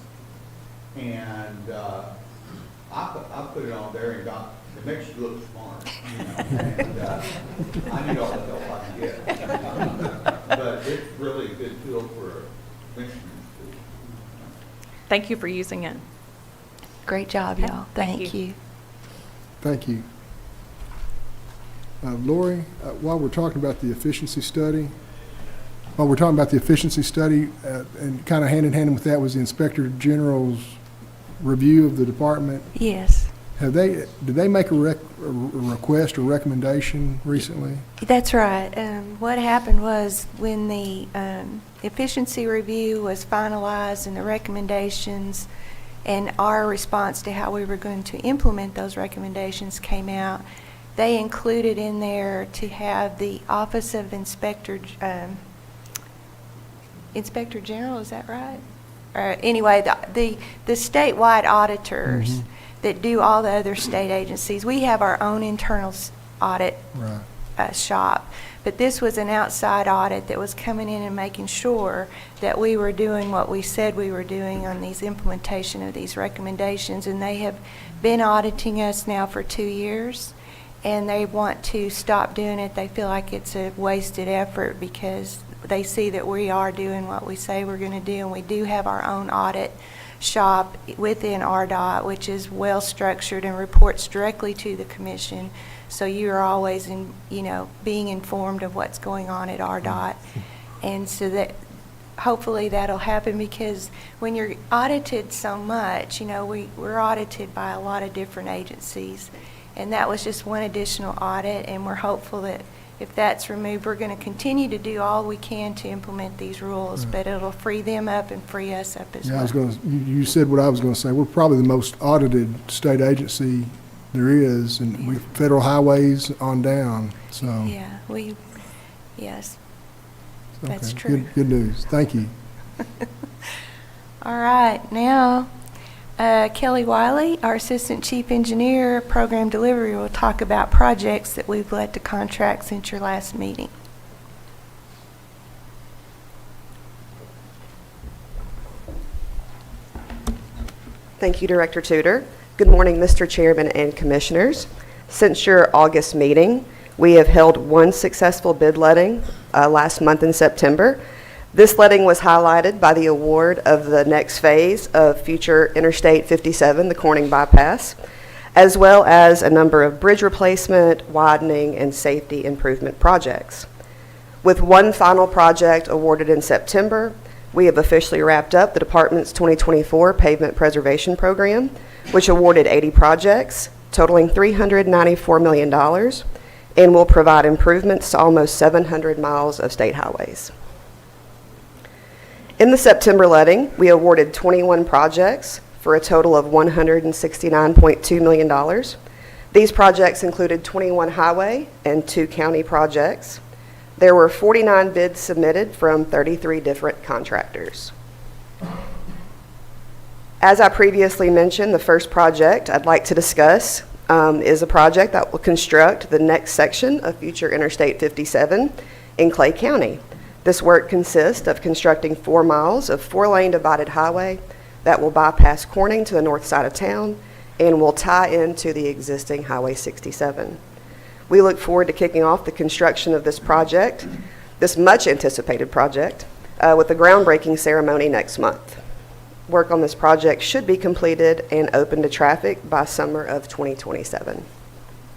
And I put it on there and it makes you look smart, and I need all the help I can get. But it's really a good tool for commissioners. Thank you for using it. Great job, y'all. Thank you. Thank you. Lori, while we're talking about the efficiency study, and kind of hand in hand with that was the Inspector General's review of the department. Yes. Did they make a request or recommendation recently? That's right. What happened was when the efficiency review was finalized and the recommendations and our response to how we were going to implement those recommendations came out, they included in there to have the Office of Inspector General, is that right? Anyway, the statewide auditors that do all the other state agencies. We have our own internal audit shop, but this was an outside audit that was coming in and making sure that we were doing what we said we were doing on these implementation of these recommendations, and they have been auditing us now for 2 years, and they want to stop doing it. They feel like it's a wasted effort because they see that we are doing what we say we're going to do, and we do have our own audit shop within RDOT, which is well structured and reports directly to the commission. So you're always being informed of what's going on at RDOT. And so that hopefully that'll happen, because when you're audited so much, we're audited by a lot of different agencies. And that was just one additional audit, and we're hopeful that if that's removed, we're going to continue to do all we can to implement these rules, but it'll free them up and free us up as well. You said what I was going to say. We're probably the most audited state agency there is, and we federal highways on down. So yeah, yes, okay. That's true. Good news. Thank you. All right, now Kelly Wiley, our Assistant Chief Engineer, Program Delivery, will talk about projects that we've led to contract since your last meeting. Thank you, Director Tudor. Good morning, Mr. Chairman and Commissioners. Since your August meeting, we have held one successful bid letting last month in September. This letting was highlighted by the award of the next phase of future Interstate 57, the Corning Bypass, as well as a number of bridge replacement, widening, and safety improvement projects. With one final project awarded in September, we have officially wrapped up the department's 2024 pavement preservation program, which awarded 80 projects totaling $394 million and will provide improvements to almost 700 miles of state highways. In the September letting, we awarded 21 projects for a total of $169.2 million. These projects included 21 highway and 2 county projects. There were 49 bids submitted from 33 different contractors. As I previously mentioned, the first project I'd like to discuss is a project that will construct the next section of future Interstate 57 in Clay County. This work consists of constructing 4 miles of 4-lane divided highway that will bypass Corning to the north side of town and will tie into the existing Highway 67. We look forward to kicking off the construction of this project, this much anticipated project, with a groundbreaking ceremony next month. Work on this project should be completed and open to traffic by summer of 2027.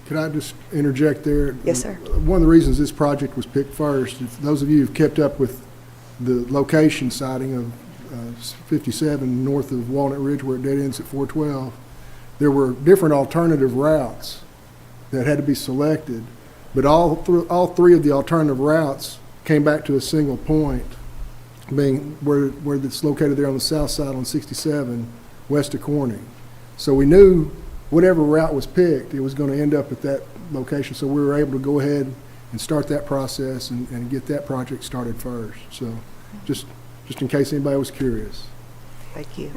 Could I just interject there? Yes, sir. One of the reasons this project was picked first, if those of you who've kept up with the location sighting of 57 north of Walnut Ridge where it dead ends at 412, there were different alternative routes that had to be selected, but all 3 of the alternative routes came back to a single point, being where it's located there on the south side on 67, west of Corning. So we knew whatever route was picked, it was going to end up at that location. So we were able to go ahead and start that process and get that project started first. So just in case anybody was curious. Thank you.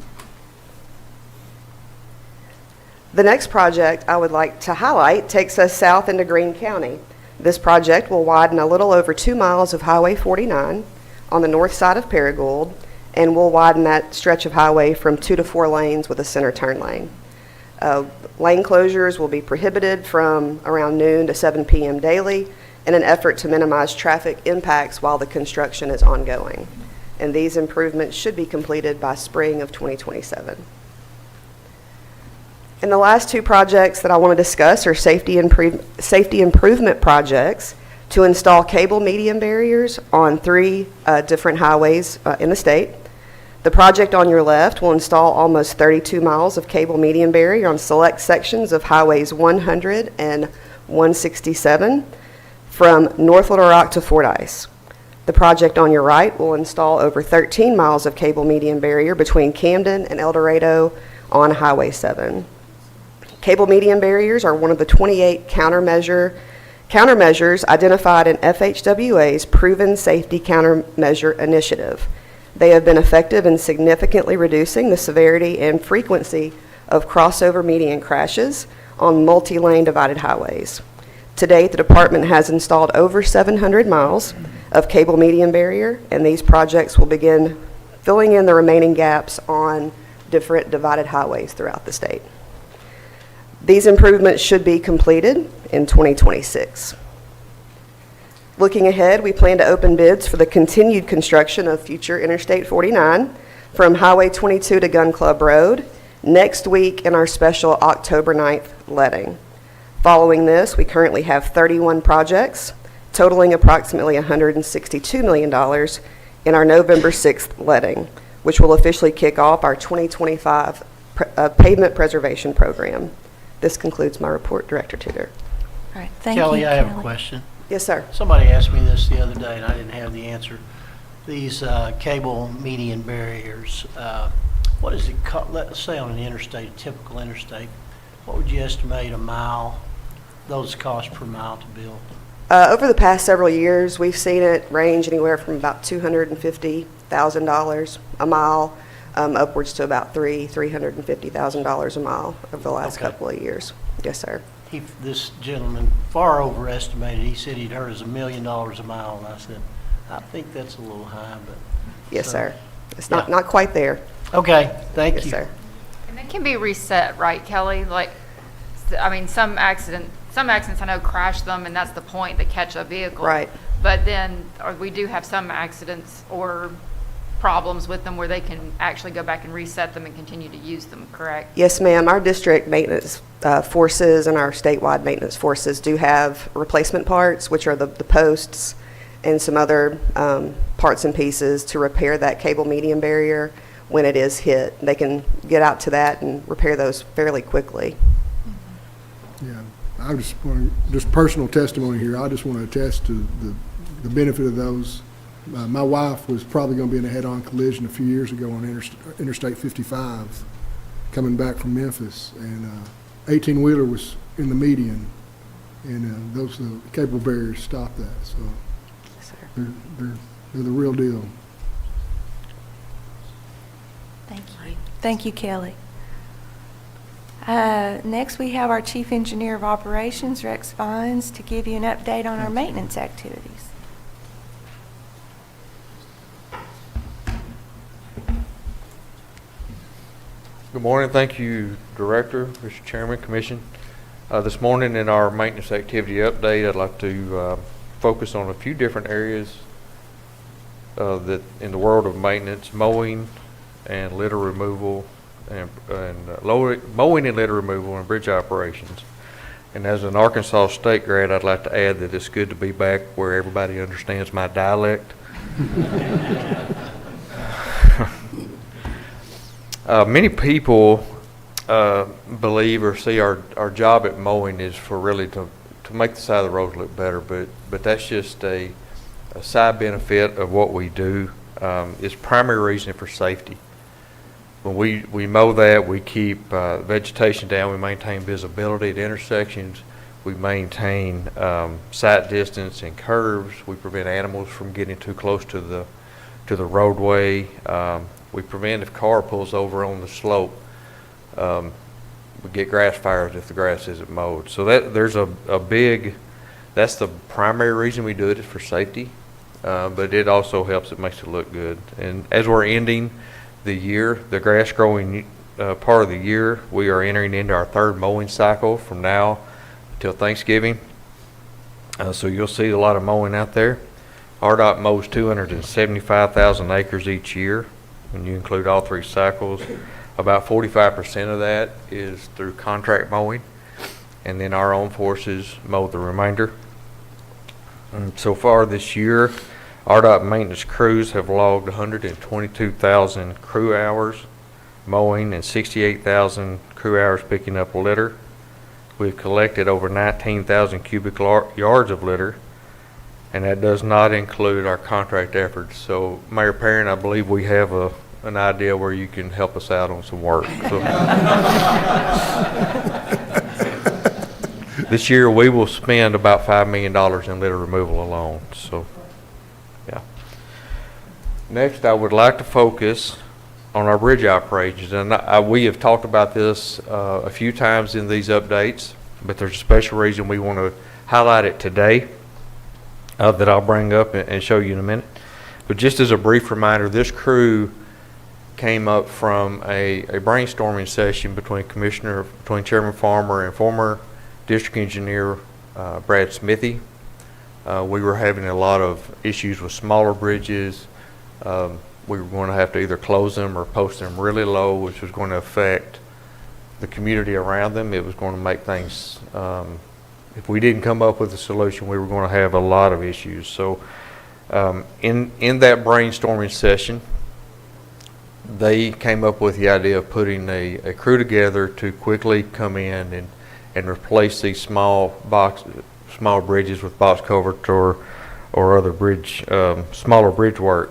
The next project I would like to highlight takes us south into Greene County. This project will widen a little over 2 miles of Highway 49 on the north side of Paragould, and will widen that stretch of highway from 2 to 4 lanes with a center turn lane. Lane closures will be prohibited from around noon to 7 p.m. daily in an effort to minimize traffic impacts while the construction is ongoing. And these improvements should be completed by spring of 2027. And the last two projects that I want to discuss are safety improvement projects to install cable median barriers on 3 different highways in the state. The project on your left will install almost 32 miles of cable median barrier on select sections of highways 100 and 167 from North Little Rock to Fordyce. The project on your right will install over 13 miles of cable median barrier between Camden and El Dorado on Highway 7. Cable median barriers are one of the 28 countermeasures identified in FHWA's Proven Safety Countermeasure Initiative. They have been effective in significantly reducing the severity and frequency of crossover median crashes on multi-lane divided highways. To date, the department has installed over 700 miles of cable median barrier, and these projects will begin filling in the remaining gaps on different divided highways throughout the state. These improvements should be completed in 2026. Looking ahead, we plan to open bids for the continued construction of future Interstate 49 from Highway 22 to Gun Club Road next week in our special October 9th letting. Following this, we currently have 31 projects totaling approximately $162 million in our November 6th letting, which will officially kick off our 2025 pavement preservation program. This concludes my report, Director Tudor. All right, thank you, Kelly, I have a question. Yes, sir. Somebody asked me this the other day, and I didn't have the answer. These cable median barriers, what is it cost, let's say on an interstate, a typical interstate, what would you estimate a mile, those cost per mile to build? Over the past several years, we've seen it range anywhere from about $250,000 a mile upwards to about $350,000 a mile over the last couple of years. Yes, sir. This gentleman far overestimated. He said he'd heard it was $1 million a mile, and I said, I think that's a little high, but. Yes, so, sir. It's not quite there. Okay, thank you. Yes, sir. And it can be reset, right, Kelly? Like, I mean, some accidents I know crash them, and that's the point, they catch a vehicle. Right. But then we do have some accidents or problems with them where they can actually go back and reset them and continue to use them, correct? Yes, ma'am. Our district maintenance forces and our statewide maintenance forces do have replacement parts, which are the posts and some other parts and pieces to repair that cable median barrier when it is hit. They can get out to that and repair those fairly quickly. Yeah, I just personal testimony here. I just want to attest to the benefit of those. My wife was probably going to be in a head-on collision a few years ago on Interstate 55 coming back from Memphis, and 18-wheeler was in the median, and those cable barriers stopped that. So they're the real deal. Thank you. Thank you, Kelly. Next, we have our Chief Engineer of Operations, Rex Vines, to give you an update on our maintenance activities. Good morning. Thank you, Director, Mr. Chairman, Commission. This morning in our maintenance activity update, I'd like to focus on a few different areas that in the world of maintenance, mowing and litter removal and mowing and litter removal and bridge operations. And as an Arkansas State grad, I'd like to add that it's good to be back where everybody understands my dialect. Many people believe or see our job at mowing is for really to make the side of the roads look better, but that's just a side benefit of what we do. It's primary reason for safety. When we mow that, we keep vegetation down, we maintain visibility at intersections, we maintain sight distance and curves, we prevent animals from getting too close to the roadway. We prevent if a car pulls over on the slope. We get grass fires if the grass isn't mowed. So there's a big, that's the primary reason we do it is for safety. But it also helps, it makes it look good. And as we're ending the year, the grass growing part of the year, we are entering into our third mowing cycle from now till Thanksgiving. So you'll see a lot of mowing out there. RDOT mows 275,000 acres each year when you include all three cycles. About 45% of that is through contract mowing, and then our own forces mow the remainder. And so far this year, RDOT maintenance crews have logged 122,000 crew hours mowing and 68,000 crew hours picking up litter. We've collected over 19,000 cubic yards of litter, and that does not include our contract efforts. So, Mayor Perrin, I believe we have an idea where you can help us out on some work. So, this year we will spend about $5 million in litter removal alone. So, yeah. Next, I would like to focus on our bridge operations, and we have talked about this a few times in these updates, but there's a special reason we want to highlight it today that I'll bring up and show you in a minute. But just as a brief reminder, this crew came up from a brainstorming session between Chairman Farmer and former District Engineer Brad Smithy. We were having a lot of issues with smaller bridges. We were going to have to either close them or post them really low, which was going to affect the community around them. It was going to make things, if we didn't come up with a solution, we were going to have a lot of issues. So in that brainstorming session, they came up with the idea of putting a crew together to quickly come in and replace these small bridges with box culverts or other smaller bridge work.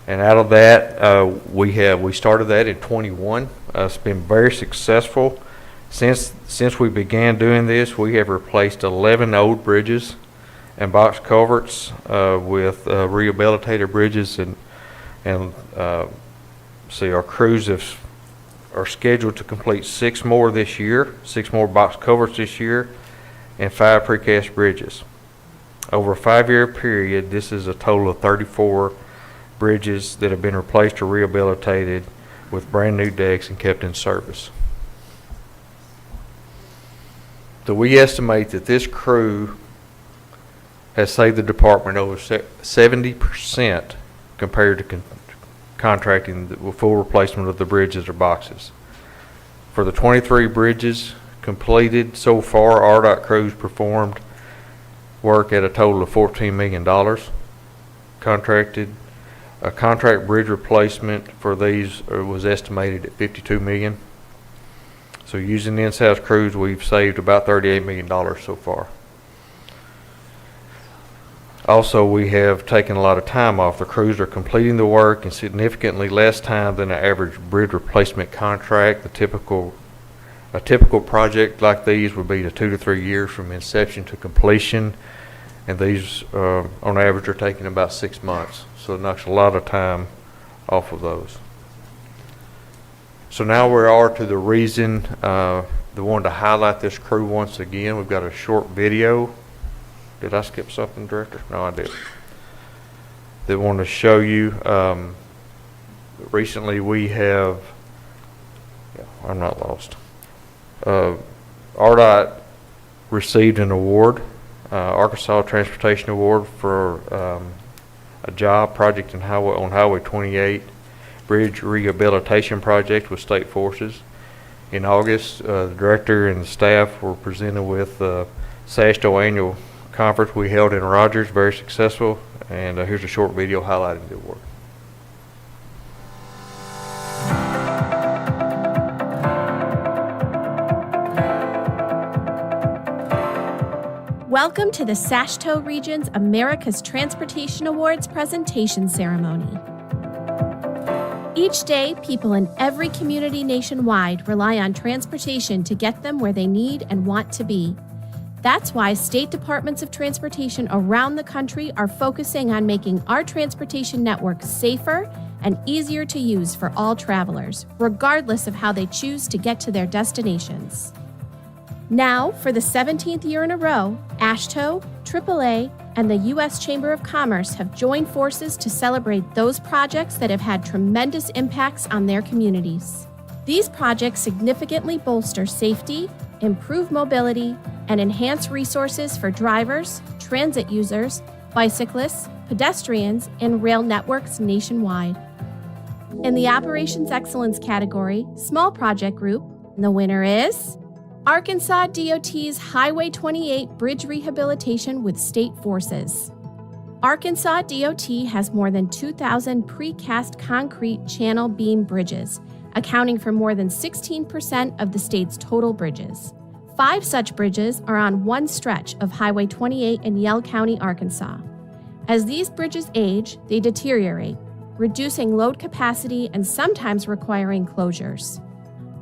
And out of that, we started that in 21. It's been very successful. Since we began doing this, we have replaced 11 old bridges and box culverts with rehabilitated bridges, and our crews are scheduled to complete 6 more this year, 6 more box culverts this year, and 5 precast bridges. Over a 5-year period, this is a total of 34 bridges that have been replaced or rehabilitated with brand new decks and kept in service. So we estimate that this crew has saved the department over 70% compared to contracting the full replacement of the bridges or boxes. For the 23 bridges completed so far, RDOT crews performed work at a total of $14 million. A contract bridge replacement for these was estimated at $52 million. So using the in-house crews, we've saved about $38 million so far. Also, we have taken a lot of time off. The crews are completing the work in significantly less time than an average bridge replacement contract. A typical project like these would be 2 to 3 years from inception to completion, and these on average are taking about 6 months. So it knocks a lot of time off of those. So now we are to the reason that wanted to highlight this crew once again. We've got a short video. Did I skip something, Director? No, I didn't. That want to show you. Recently we have, I'm not lost. RDOT received an award, Arkansas Transportation Award for a job project on Highway 28 bridge rehabilitation project with state forces. In August, the director and the staff were presented with the SASTO annual conference we held in Rogers, very successful, and here's a short video highlighting the award. Welcome to the SASTO Region's America's Transportation Awards presentation ceremony. Each day, people in every community nationwide rely on transportation to get them where they need and want to be. That's why state departments of transportation around the country are focusing on making our transportation network safer and easier to use for all travelers, regardless of how they choose to get to their destinations. Now, for the 17th year in a row, AASHTO, AAA, and the U.S. Chamber of Commerce have joined forces to celebrate those projects that have had tremendous impacts on their communities. These projects significantly bolster safety, improve mobility, and enhance resources for drivers, transit users, bicyclists, pedestrians, and rail networks nationwide. In the Operations Excellence category, Small Project Group, the winner is Arkansas DOT's Highway 28 Bridge Rehabilitation with State Forces. Arkansas DOT has more than 2,000 precast concrete channel beam bridges, accounting for more than 16% of the state's total bridges. 5 such bridges are on one stretch of Highway 28 in Yell County, Arkansas. As these bridges age, they deteriorate, reducing load capacity and sometimes requiring closures.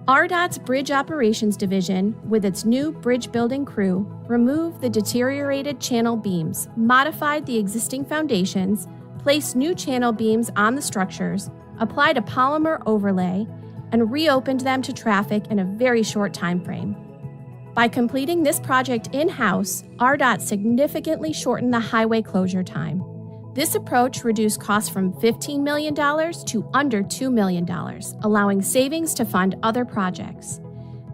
RDOT's Bridge Operations Division, with its new bridge building crew, removed the deteriorated channel beams, modified the existing foundations, placed new channel beams on the structures, applied a polymer overlay, and reopened them to traffic in a very short time frame. By completing this project in-house, RDOT significantly shortened the highway closure time. This approach reduced costs from $15 million to under $2 million, allowing savings to fund other projects.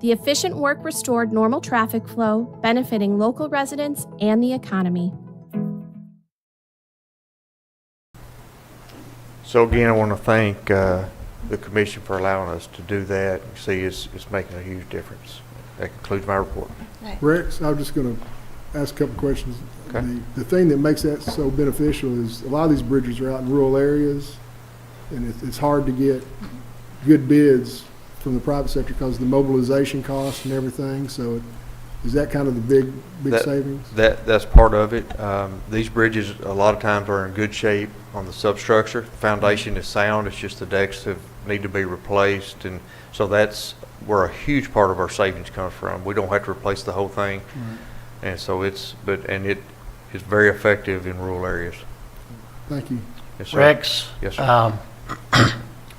The efficient work restored normal traffic flow, benefiting local residents and the economy. So again, I want to thank the commission for allowing us to do that. You see, it's making a huge difference. That concludes my report. Rex, I'm just going to ask a couple questions. Okay. The thing that makes that so beneficial is a lot of these bridges are out in rural areas, and it's hard to get good bids from the private sector because of the mobilization costs and everything. So is that kind of the big savings? That's part of it. These bridges a lot of times are in good shape on the substructure. The foundation is sound. It's just the decks need to be replaced, and so that's where a huge part of our savings comes from. We don't have to replace the whole thing, and so it is very effective in rural areas. Thank you. Yes, sir. Rex. Yes, sir.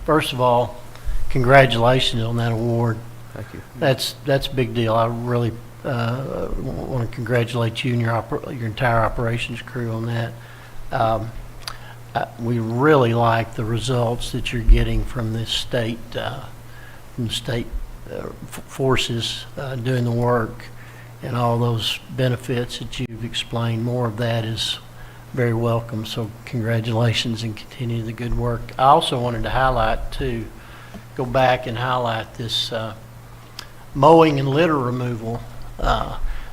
First of all, congratulations on that award. Thank you. That's a big deal. I really want to congratulate you and your entire operations crew on that. We really like the results that you're getting from this state, from the state forces doing the work, and all those benefits that you've explained. More of that is very welcome. So congratulations and continue the good work. I also wanted to highlight too, go back and highlight this mowing and litter removal.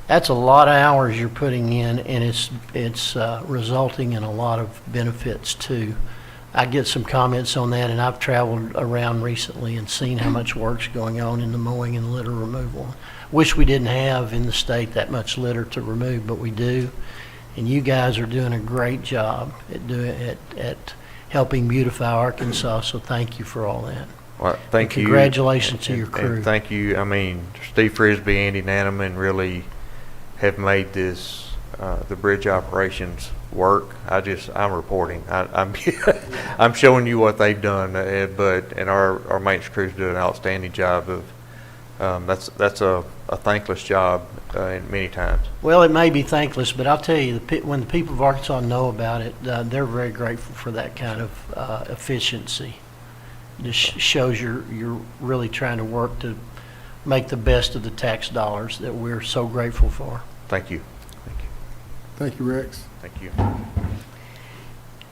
That's a lot of hours you're putting in, and it's resulting in a lot of benefits too. I get some comments on that, and I've traveled around recently and seen how much work's going on in the mowing and litter removal. Wish we didn't have in the state that much litter to remove, but we do. And you guys are doing a great job at helping beautify Arkansas, so thank you for all that. Well, thank you. Congratulations to your crew. And thank you. I mean, Steve Frisbee, Andy Nanaman really have made this, the bridge operations work. I'm reporting. I'm showing you what they've done, and our maintenance crews do an outstanding job of, that's a thankless job many times. Well, it may be thankless, but I'll tell you, when the people of Arkansas know about it, they're very grateful for that kind of efficiency. It shows you're really trying to work to make the best of the tax dollars that we're so grateful for. Thank you. Thank you. Thank you, Rex. Thank you.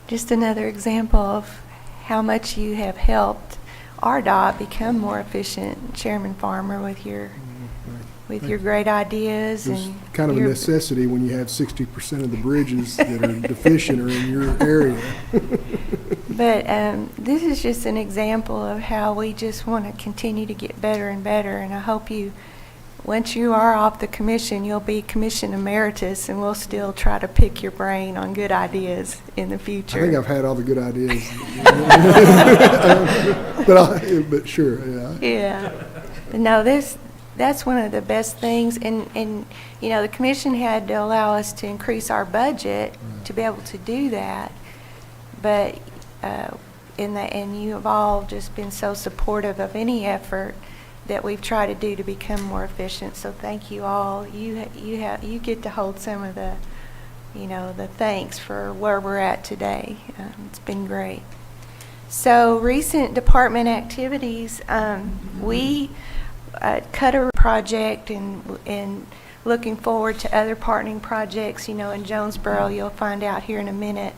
Just another example of how much you have helped RDOT become more efficient, Chairman Farmer, with your great ideas. It's and kind of a necessity when you have 60% of the bridges that are deficient are in your area. But this is just an example of how we just want to continue to get better and better. And I hope once you are off the commission, you'll be commission emeritus, and we'll still try to pick your brain on good ideas in the future. I think I've had all the good ideas. but sure, yeah. Yeah. But no, that's one of the best things. And the commission had to allow us to increase our budget to be able to do that. But and you have all just been so supportive of any effort that we've tried to do to become more efficient. So thank you all. You get to hold some of the the thanks for where we're at today. It's been great. So recent department activities, we cut a project and looking forward to other partnering projects. In Jonesboro, you'll find out here in a minute.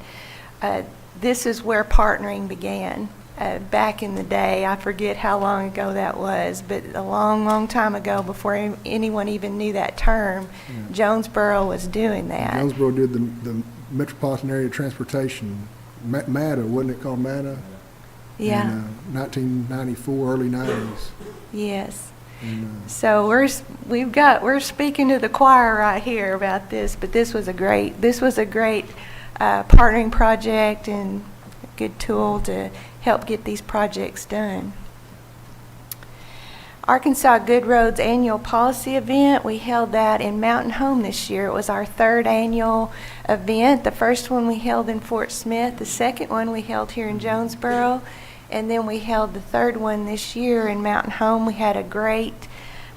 This is where partnering began. back in the day. I forget how long ago that was, but a long, long time ago, before anyone even knew that term, Jonesboro was doing that. Jonesboro did the Metropolitan Area Transportation, MATA, wasn't it called MATA? Yeah. In 1994, early 90s. Yes. And, So we're speaking to the choir right here about this, but this was a great partnering project and a good tool to help get these projects done. Arkansas Good Roads Annual Policy Event, we held that in Mountain Home this year. It was our third annual event. The first one we held in Fort Smith, the second one we held here in Jonesboro, and then we held the third one this year in Mountain Home. We had a great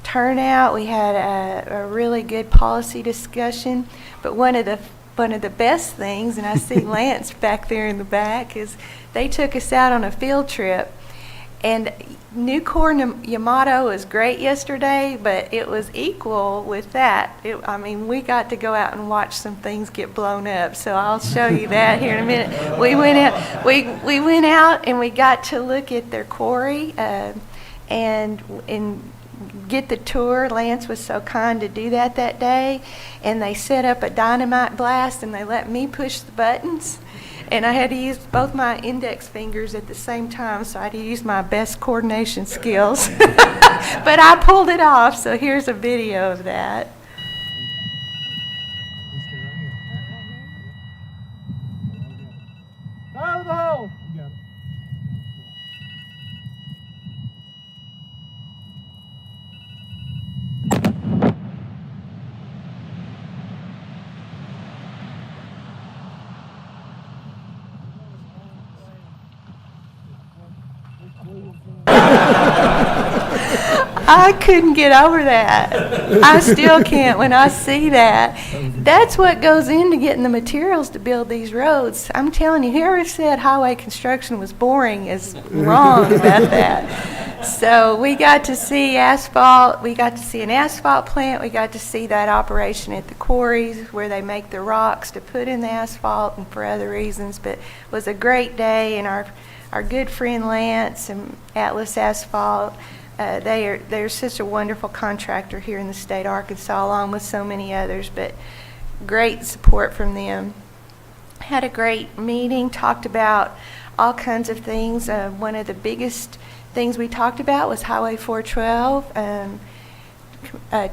turnout. We had a really good policy discussion, but one of the best things, and I see Lance back there in the back, is they took us out on a field trip. And Nucor Yamato was great yesterday, but it was equal with that. We got to go out and watch some things get blown up. So I'll show you that here in a minute. We went out and we got to look at their quarry and get the tour. Lance was so kind to do that day, and they set up a dynamite blast and they let me push the buttons. And I had to use both my index fingers at the same time, so I had to use my best coordination skills. But I pulled it off, so here's a video of that. I couldn't get over that. I still can't when I see that. That's what goes into getting the materials to build these roads. I'm telling you, whoever said highway construction was boring is wrong about that. So we got to see asphalt. We got to see an asphalt plant. We got to see that operation at the quarries where they make the rocks to put in the asphalt and for other reasons. But it was a great day, and our good friend Lance and Atlas Asphalt, they're such a wonderful contractor here in the state of Arkansas, along with so many others, but great support from them. Had a great meeting, talked about all kinds of things. One of the biggest things we talked about was Highway 412.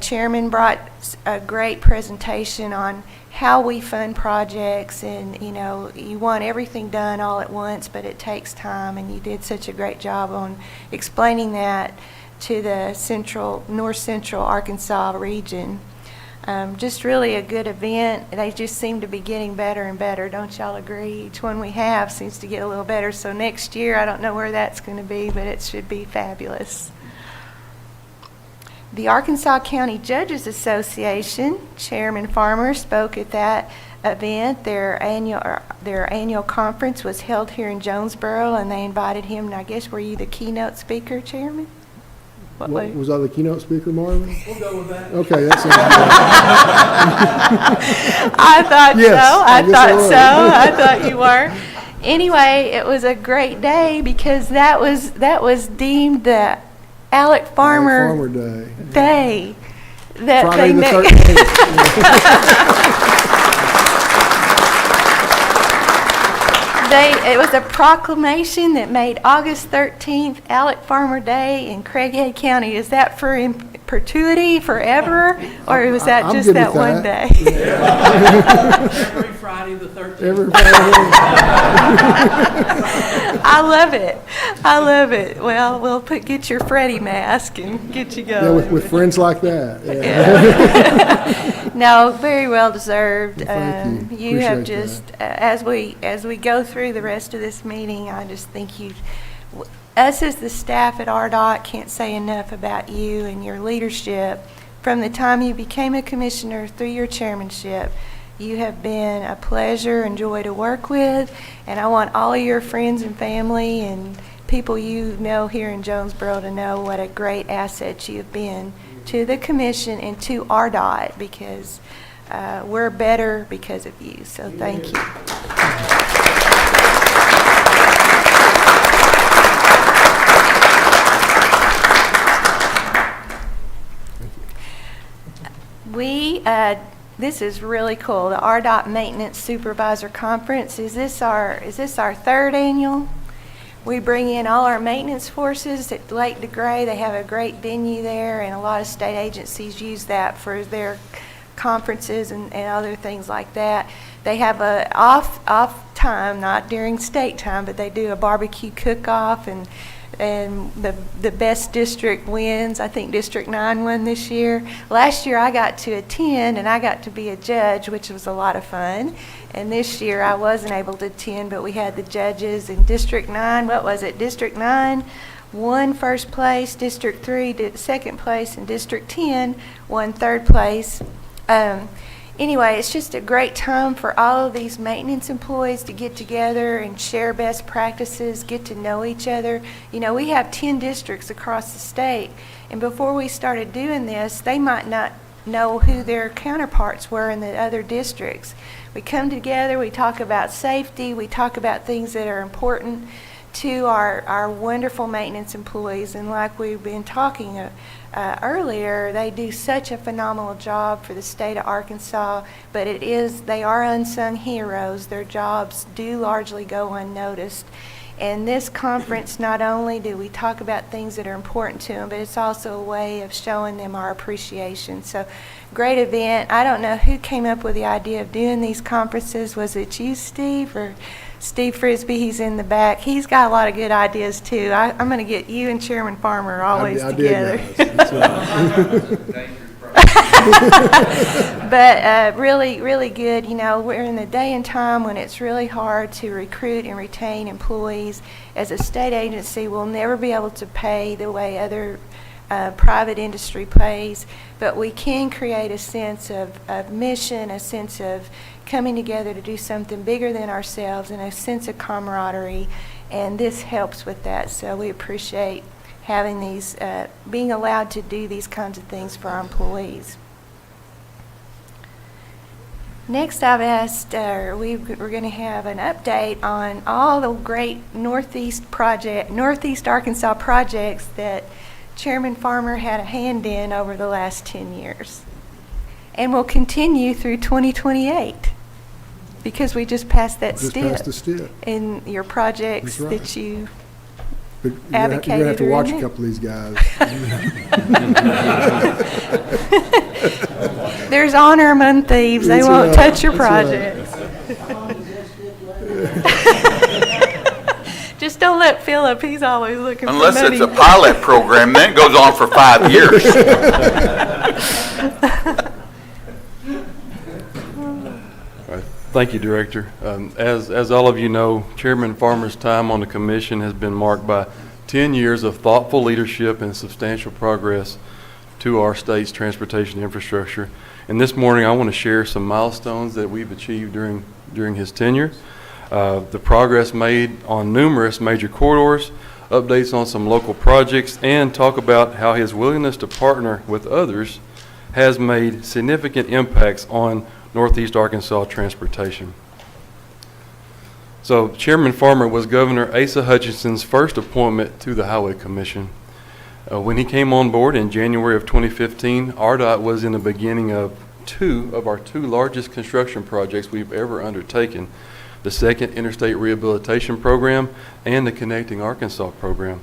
Chairman brought a great presentation on how we fund projects, and you want everything done all at once, but it takes time, and you did such a great job on explaining that to the north central Arkansas region. Just really a good event. They just seem to be getting better and better. Don't y'all agree? Each one we have seems to get a little better. So next year, I don't know where that's going to be, but it should be fabulous. The Arkansas County Judges Association, Chairman Farmer, spoke at that event. Their annual conference was held here in Jonesboro, and they invited him. And I guess, were you the keynote speaker, Chairman? Was I the keynote speaker, Marvin? We'll go with that. Okay, that sounds good. I thought Yes, so. I guess I thought you were. Anyway, it was a great day because that was deemed the Alec Farmer Day. That Friday thing the that 13th. It was a proclamation that made August 13th Alec Farmer Day in Craighead County. Is that for in perpetuity, forever, or was that I'm just good that with one that. day? Every Friday the 13th. Every Friday. I love it. I love it. Well, we'll get your Freddy mask and get you going. Yeah, with friends like that. Yeah. No, very well deserved. Well, thank you. You have Appreciate just, as we go through the rest of this meeting, I just think us as the staff at RDOT can't say enough about you and your leadership. From the time you became a commissioner through your chairmanship, you have been a pleasure and joy to work with, and I want all of your friends and family and people you know here in Jonesboro to know what a great asset you have been to the commission and to RDOT, because we're better because of you. So thank you. This is really cool. The RDOT Maintenance Supervisor Conference. Is this our third annual? We bring in all our maintenance forces at Lake DeGray. They have a great venue there, and a lot of state agencies use that for their conferences and other things like that. They have a off time, not during state time, but they do a barbecue cook-off, and the best district wins. I think District 9 won this year. Last year I got to attend, and I got to be a judge, which was a lot of fun. And this year I wasn't able to attend, but we had the judges in District 9. What was it? District 9 won first place, District 3 did second place, and District 10 won third place. Anyway, it's just a great time for all of these maintenance employees to get together and share best practices, get to know each other. You know, we have 10 districts across the state, and before we started doing this, they might not know who their counterparts were in the other districts. We come together, we talk about safety, we talk about things that are important to our wonderful maintenance employees, and like we've been talking earlier, they do such a phenomenal job for the state of Arkansas, but they are unsung heroes. Their jobs do largely go unnoticed. And this conference, not only do we talk about things that are important to them, but it's also a way of showing them our appreciation. So, great event. I don't know who came up with the idea of doing these conferences. Was it you, Steve, or Steve Frisbee? He's in the back. He's got a lot of good ideas, too. I'm going to get you and Chairman Farmer always together. But really, really good. You know, we're in the day and time when it's really hard to recruit and retain employees. As a state agency, we'll never be able to pay the way other private industry pays, but we can create a sense of mission, a sense of coming together to do something bigger than ourselves, and a sense of camaraderie, and this helps with that. So we appreciate having these, being allowed to do these kinds of things for our employees. Next, I've asked, we're going to have an update on all the great Northeast Arkansas projects that Chairman Farmer had a hand in over the last 10 years. And will continue through 2028, because we just passed that step in your projects that you advocated. You're going to have to watch a couple of these guys. There's honor among thieves. They won't touch your projects. Just don't let Philip. He's always looking for money. Unless it's a pilot program, then it goes on for 5 years. Thank you, Director. As all of you know, Chairman Farmer's time on the commission has been marked by 10 years of thoughtful leadership and substantial progress to our state's transportation infrastructure. And this morning, I want to share some milestones that we've achieved during his tenure, the progress made on numerous major corridors, updates on some local projects, and talk about how his willingness to partner with others has made significant impacts on Northeast Arkansas transportation. So Chairman Farmer was Governor Asa Hutchinson's first appointment to the Highway Commission. When he came on board in January of 2015, RDOT was in the beginning of two of our two largest construction projects we've ever undertaken, the second Interstate Rehabilitation Program and the Connecting Arkansas Program.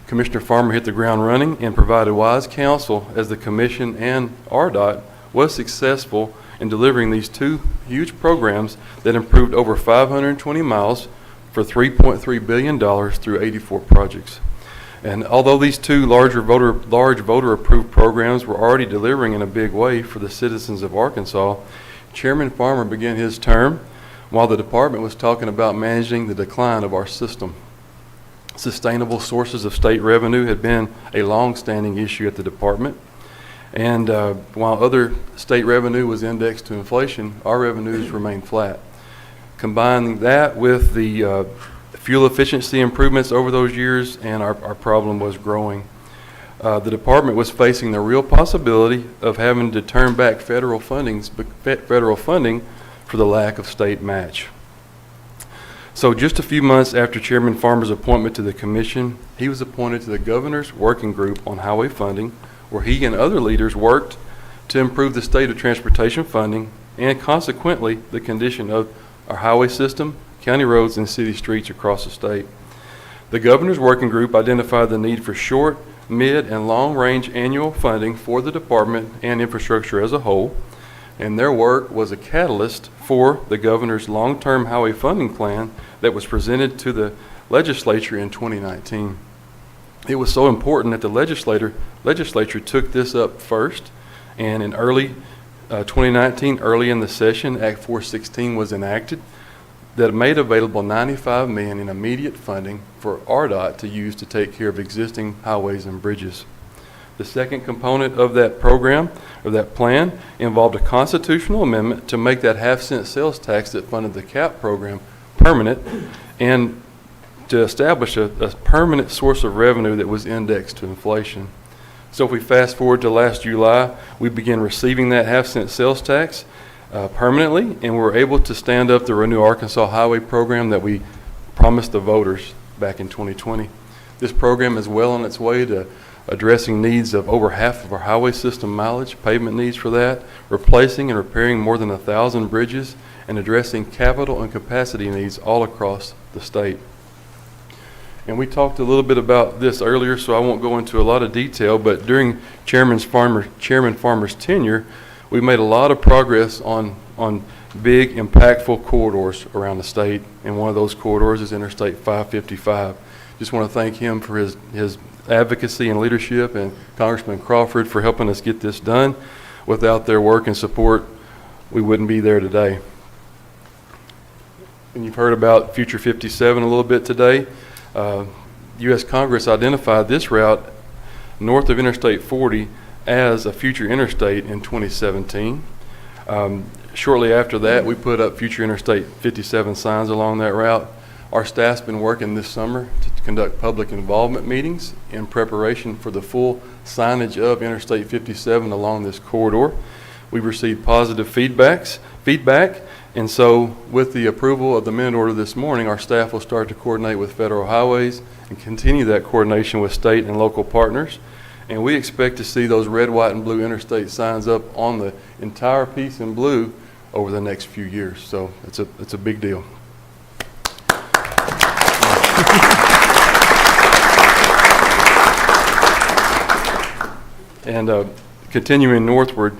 Commissioner Farmer hit the ground running and provided wise counsel as the Commission and RDOT was successful in delivering these two huge programs that improved over 520 miles for $3.3 billion through 84 projects. And although these two large voter-approved programs were already delivering in a big way for the citizens of Arkansas, Chairman Farmer began his term while the department was talking about managing the decline of our system. Sustainable sources of state revenue had been a long-standing issue at the department. And while other state revenue was indexed to inflation, our revenues remained flat. Combining that with the fuel efficiency improvements over those years, and our problem was growing. The department was facing the real possibility of having to turn back federal funding for the lack of state match. So just a few months after Chairman Farmer's appointment to the commission, he was appointed to the governor's working group on highway funding, where he and other leaders worked to improve the state of transportation funding and consequently the condition of our highway system, county roads, and city streets across the state. The Governor's Working Group identified the need for short, mid, and long-range annual funding for the department and infrastructure as a whole, and their work was a catalyst for the Governor's long-term highway funding plan that was presented to the legislature in 2019. It was so important that the legislature took this up first, and in early 2019, early in the session, Act 416 was enacted that made available $95 million in immediate funding for RDOT to use to take care of existing highways and bridges. The second component of that program, or that plan, involved a constitutional amendment to make that half-cent sales tax that funded the CAP program permanent and to establish a permanent source of revenue that was indexed to inflation. So if we fast forward to last July, we began receiving that half-cent sales tax permanently, and we were able to stand up the Renew Arkansas Highway program that we promised the voters back in 2020. This program is well on its way to addressing needs of over half of our highway system mileage, pavement needs for that, replacing and repairing more than 1,000 bridges, and addressing capital and capacity needs all across the state. And we talked a little bit about this earlier, so I won't go into a lot of detail, but during Chairman Farmer's tenure, we made a lot of progress on big, impactful corridors around the state, and one of those corridors is Interstate 555. Just want to thank him for his advocacy and leadership, and Congressman Crawford for helping us get this done. Without their work and support, we wouldn't be there today. And you've heard about Future 57 a little bit today. U.S. Congress identified this route north of Interstate 40 as a future interstate in 2017. Shortly after that, we put up Future Interstate 57 signs along that route. Our staff's been working this summer to conduct public involvement meetings in preparation for the full signage of Interstate 57 along this corridor. We've received positive feedback, and so with the approval of the minute order this morning, our staff will start to coordinate with Federal Highways and continue that coordination with state and local partners. And we expect to see those red, white, and blue interstate signs up on the entire piece in blue over the next few years. So it's a big deal. And continuing northward,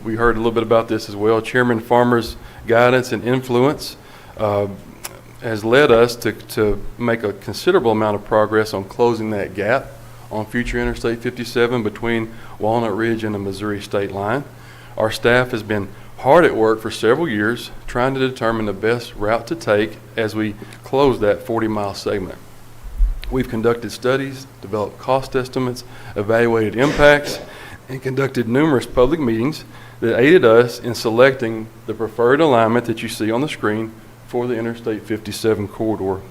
we heard a little bit about this as well. Chairman Farmer's guidance and influence has led us to make a considerable amount of progress on closing that gap on future Interstate 57 between Walnut Ridge and the Missouri state line. Our staff has been hard at work for several years trying to determine the best route to take as we close that 40-mile segment. We've conducted studies, developed cost estimates, evaluated impacts, and conducted numerous public meetings that aided us in selecting the preferred alignment that you see on the screen for the Interstate 57 corridor.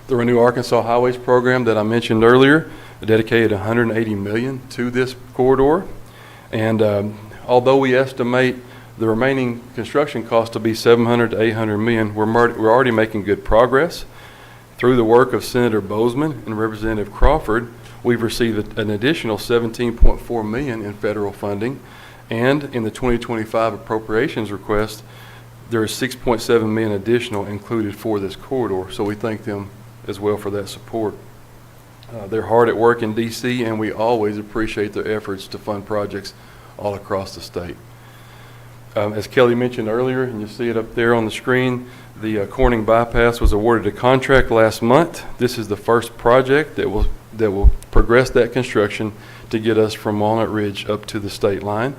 The Renew Arkansas Highways program that I mentioned earlier dedicated $180 million to this corridor, and although we estimate the remaining construction cost to be $700 to $800 million, we're already making good progress. Through the work of Senator Bozeman and Representative Crawford, we've received an additional $17.4 million in federal funding, and in the 2025 appropriations request, there is $6.7 million additional included for this corridor. So we thank them as well for that support. They're hard at work in D.C., and we always appreciate their efforts to fund projects all across the state. As Kelly mentioned earlier, and you see it up there on the screen, the Corning Bypass was awarded a contract last month. This is the first project that will progress that construction to get us from Walnut Ridge up to the state line.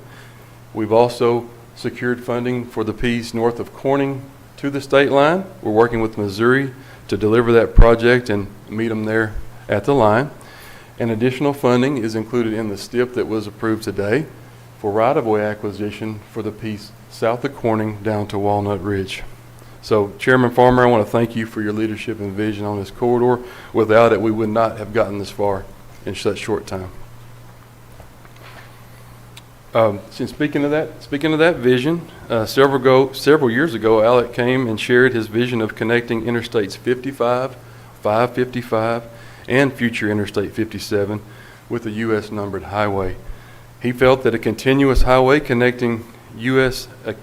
We've also secured funding for the piece north of Corning to the state line. We're working with Missouri to deliver that project and meet them there at the line. And additional funding is included in the STIP that was approved today for right-of-way acquisition for the piece south of Corning down to Walnut Ridge. So, Chairman Farmer, I want to thank you for your leadership and vision on this corridor. Without it, we would not have gotten this far in such short time. Speaking of that vision, several years ago, Alec came and shared his vision of connecting Interstates 55, 555, and future Interstate 57 with a U.S. numbered highway. He felt that a continuous highway connecting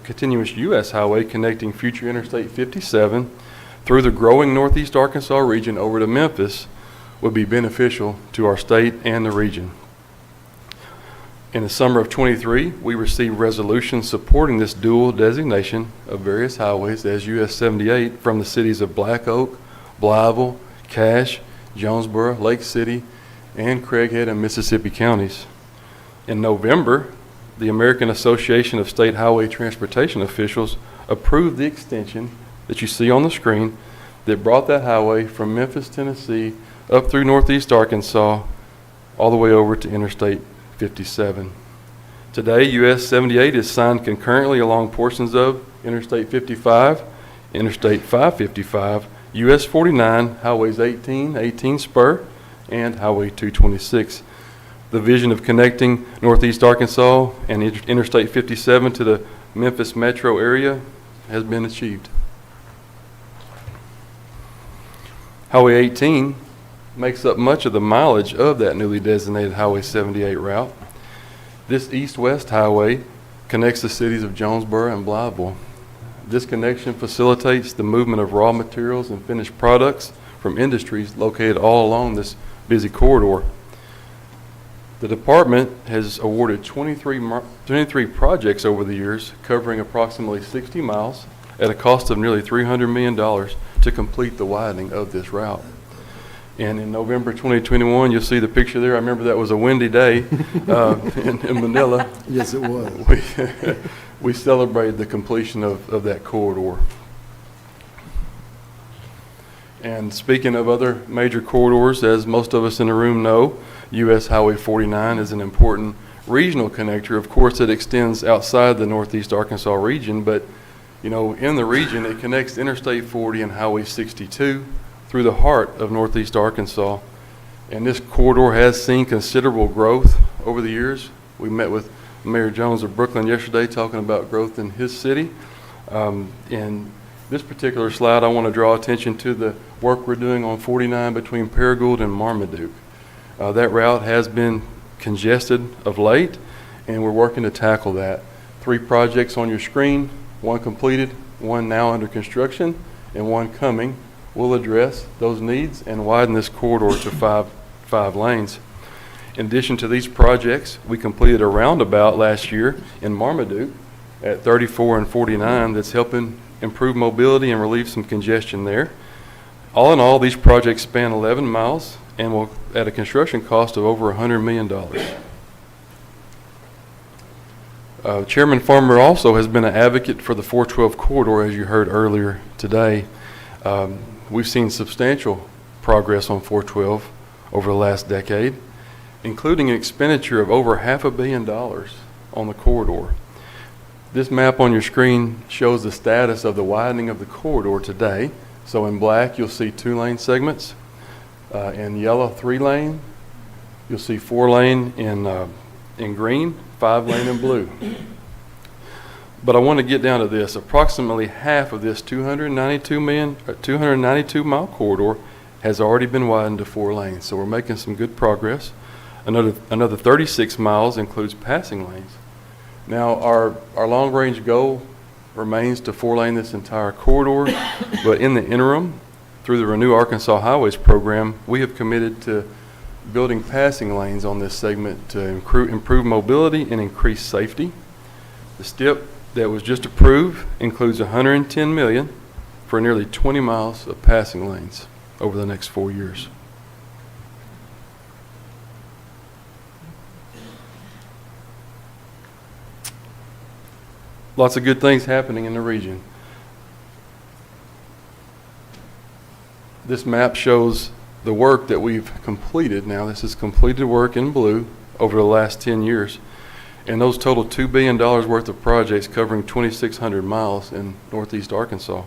continuous U.S. highway connecting future Interstate 57 through the growing Northeast Arkansas region over to Memphis would be beneficial to our state and the region. In the summer of '23, we received resolutions supporting this dual designation of various highways as US 78 from the cities of Black Oak, Blytheville, Cache, Jonesboro, Lake City, and Craighead and Mississippi counties. In November, the American Association of State Highway Transportation Officials approved the extension that you see on the screen that brought that highway from Memphis, Tennessee, up through Northeast Arkansas, all the way over to Interstate 57. Today, US 78 is signed concurrently along portions of Interstate 55, Interstate 555, US 49, Highways 18, 18 Spur, and Highway 226. The vision of connecting Northeast Arkansas and Interstate 57 to the Memphis metro area has been achieved. Highway 18 makes up much of the mileage of that newly designated Highway 78 route. This east-west highway connects the cities of Jonesboro and Blytheville. This connection facilitates the movement of raw materials and finished products from industries located all along this busy corridor. The department has awarded 23 projects over the years, covering approximately 60 miles at a cost of nearly $300 million to complete the widening of this route. And in November 2021, you'll see the picture there. I remember that was a windy day in Manila. Yes, it was. We celebrated the completion of that corridor. And speaking of other major corridors, as most of us in the room know, US Highway 49 is an important regional connector. Of course, it extends outside the Northeast Arkansas region, but you know, in the region, it connects Interstate 40 and Highway 62 through the heart of Northeast Arkansas. And this corridor has seen considerable growth over the years. We met with Mayor Jones of Brooklyn yesterday talking about growth in his city. In this particular slide, I want to draw attention to the work we're doing on 49 between Paragould and Marmaduke. That route has been congested of late, and we're working to tackle that. 3 projects on your screen, 1 completed, 1 now under construction, and 1 coming will address those needs and widen this corridor to five lanes. In addition to these projects, we completed a roundabout last year in Marmaduke at 34 and 49 that's helping improve mobility and relieve some congestion there. All in all, these projects span 11 miles and will at a construction cost of over $100 million. Chairman Farmer also has been an advocate for the 412 corridor, as you heard earlier today. We've seen substantial progress on 412 over the last decade, including an expenditure of over $500 million on the corridor. This map on your screen shows the status of the widening of the corridor today. So in black, you'll see 2-lane segments. In yellow, 3-lane. You'll see 4-lane in green, 5-lane in blue. But I want to get down to this. Approximately half of this 292 mile corridor has already been widened to 4 lanes. So we're making some good progress. Another 36 miles includes passing lanes. Now our long range goal remains to 4-lane this entire corridor, but in the interim, through the Renew Arkansas Highways program, we have committed to building passing lanes on this segment to improve mobility and increase safety. The STIP that was just approved includes $110 million for nearly 20 miles of passing lanes over the next 4 years. Lots of good things happening in the region. This map shows the work that we've completed. Now, this is completed work in blue over the last 10 years. And those total $2 billion worth of projects covering 2,600 miles in Northeast Arkansas.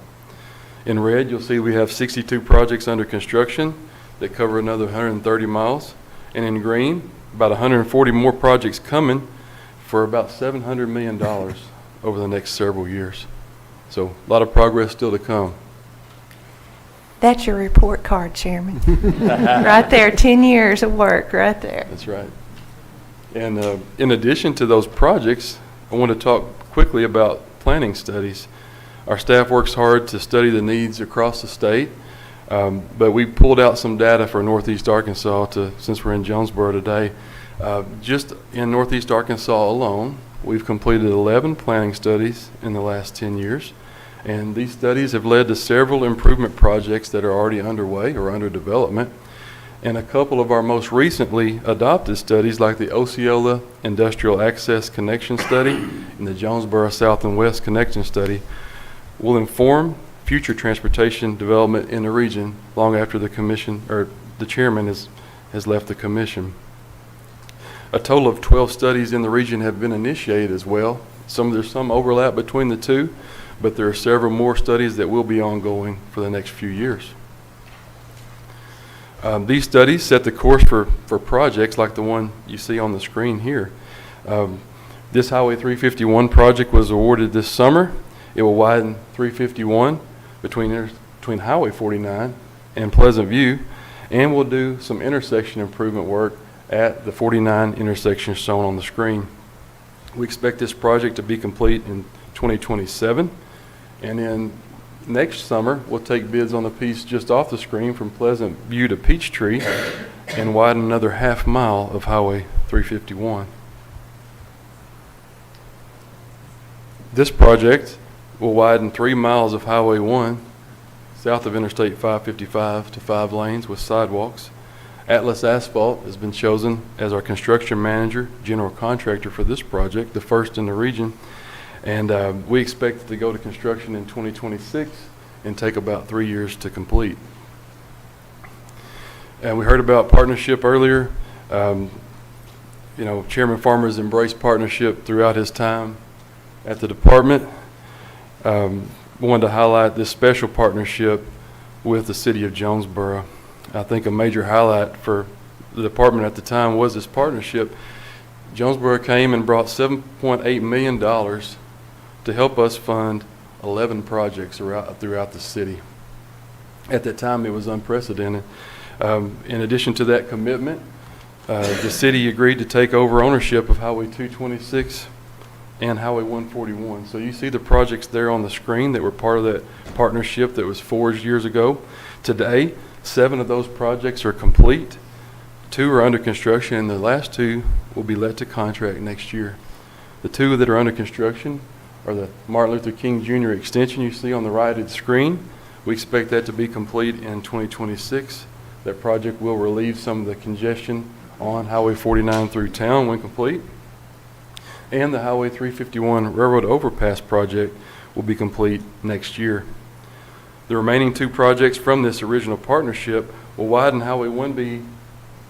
In red, you'll see we have 62 projects under construction that cover another 130 miles. And in green, about 140 more projects coming for about $700 million over the next several years. So a lot of progress still to come. That's your report card, Chairman. Right there, 10 years of work right there. That's right. And in addition to those projects, I want to talk quickly about planning studies. Our staff works hard to study the needs across the state, but we pulled out some data for Northeast Arkansas since we're in Jonesboro today. Just in Northeast Arkansas alone, we've completed 11 planning studies in the last 10 years, and these studies have led to several improvement projects that are already underway or under development. And a couple of our most recently adopted studies, like the Osceola Industrial Access Connection Study and the Jonesboro South and West Connection Study, will inform future transportation development in the region long after the commission or the chairman has left the commission. A total of 12 studies in the region have been initiated as well. There's some overlap between the two, but there are several more studies that will be ongoing for the next few years. These studies set the course for projects like the one you see on the screen here. This Highway 351 project was awarded this summer. It will widen 351 between Highway 49 and Pleasant View, and will do some intersection improvement work at the 49 intersection shown on the screen. We expect this project to be complete in 2027, and then next summer we'll take bids on the piece just off the screen from Pleasant View to Peachtree and widen another half mile of Highway 351. This project will widen 3 miles of Highway 1 south of Interstate 555 to 5 lanes with sidewalks. Atlas Asphalt has been chosen as our construction manager, general contractor for this project, the first in the region. And we expect it to go to construction in 2026 and take about 3 years to complete. And we heard about partnership earlier. Chairman Farmer has embraced partnership throughout his time at the department. Wanted to highlight this special partnership with the city of Jonesboro. I think a major highlight for the department at the time was this partnership. Jonesboro came and brought $7.8 million to help us fund 11 projects throughout the city. At that time, it was unprecedented. In addition to that commitment, the city agreed to take over ownership of Highway 226 and Highway 141. So you see the projects there on the screen that were part of that partnership that was forged years ago. Today, 7 of those projects are complete, 2 are under construction, and the last 2 will be let to contract next year. The 2 that are under construction are the Martin Luther King Jr. extension you see on the right of the screen. We expect that to be complete in 2026. That project will relieve some of the congestion on Highway 49 through town when complete. And the Highway 351 Railroad Overpass project will be complete next year. The remaining 2 projects from this original partnership will widen Highway 1B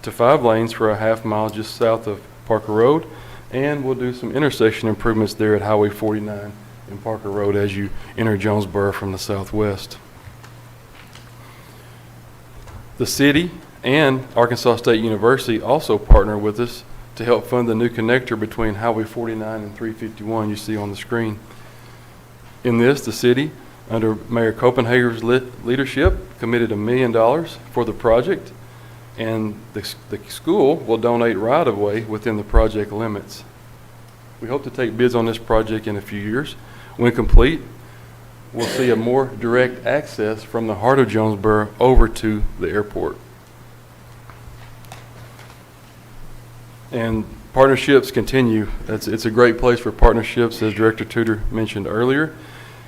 to 5 lanes for a half mile just south of Parker Road, and we'll do some intersection improvements there at Highway 49 and Parker Road as you enter Jonesboro from the southwest. The city and Arkansas State University also partner with us to help fund the new connector between Highway 49 and 351 you see on the screen. In this, the city, under Mayor Copenhagen's leadership, committed $1 million for the project, and the school will donate right-of-way within the project limits. We hope to take bids on this project in a few years. When complete, we'll see a more direct access from the heart of Jonesboro over to the airport. And partnerships continue. It's a great place for partnerships, as Director Tudor mentioned earlier.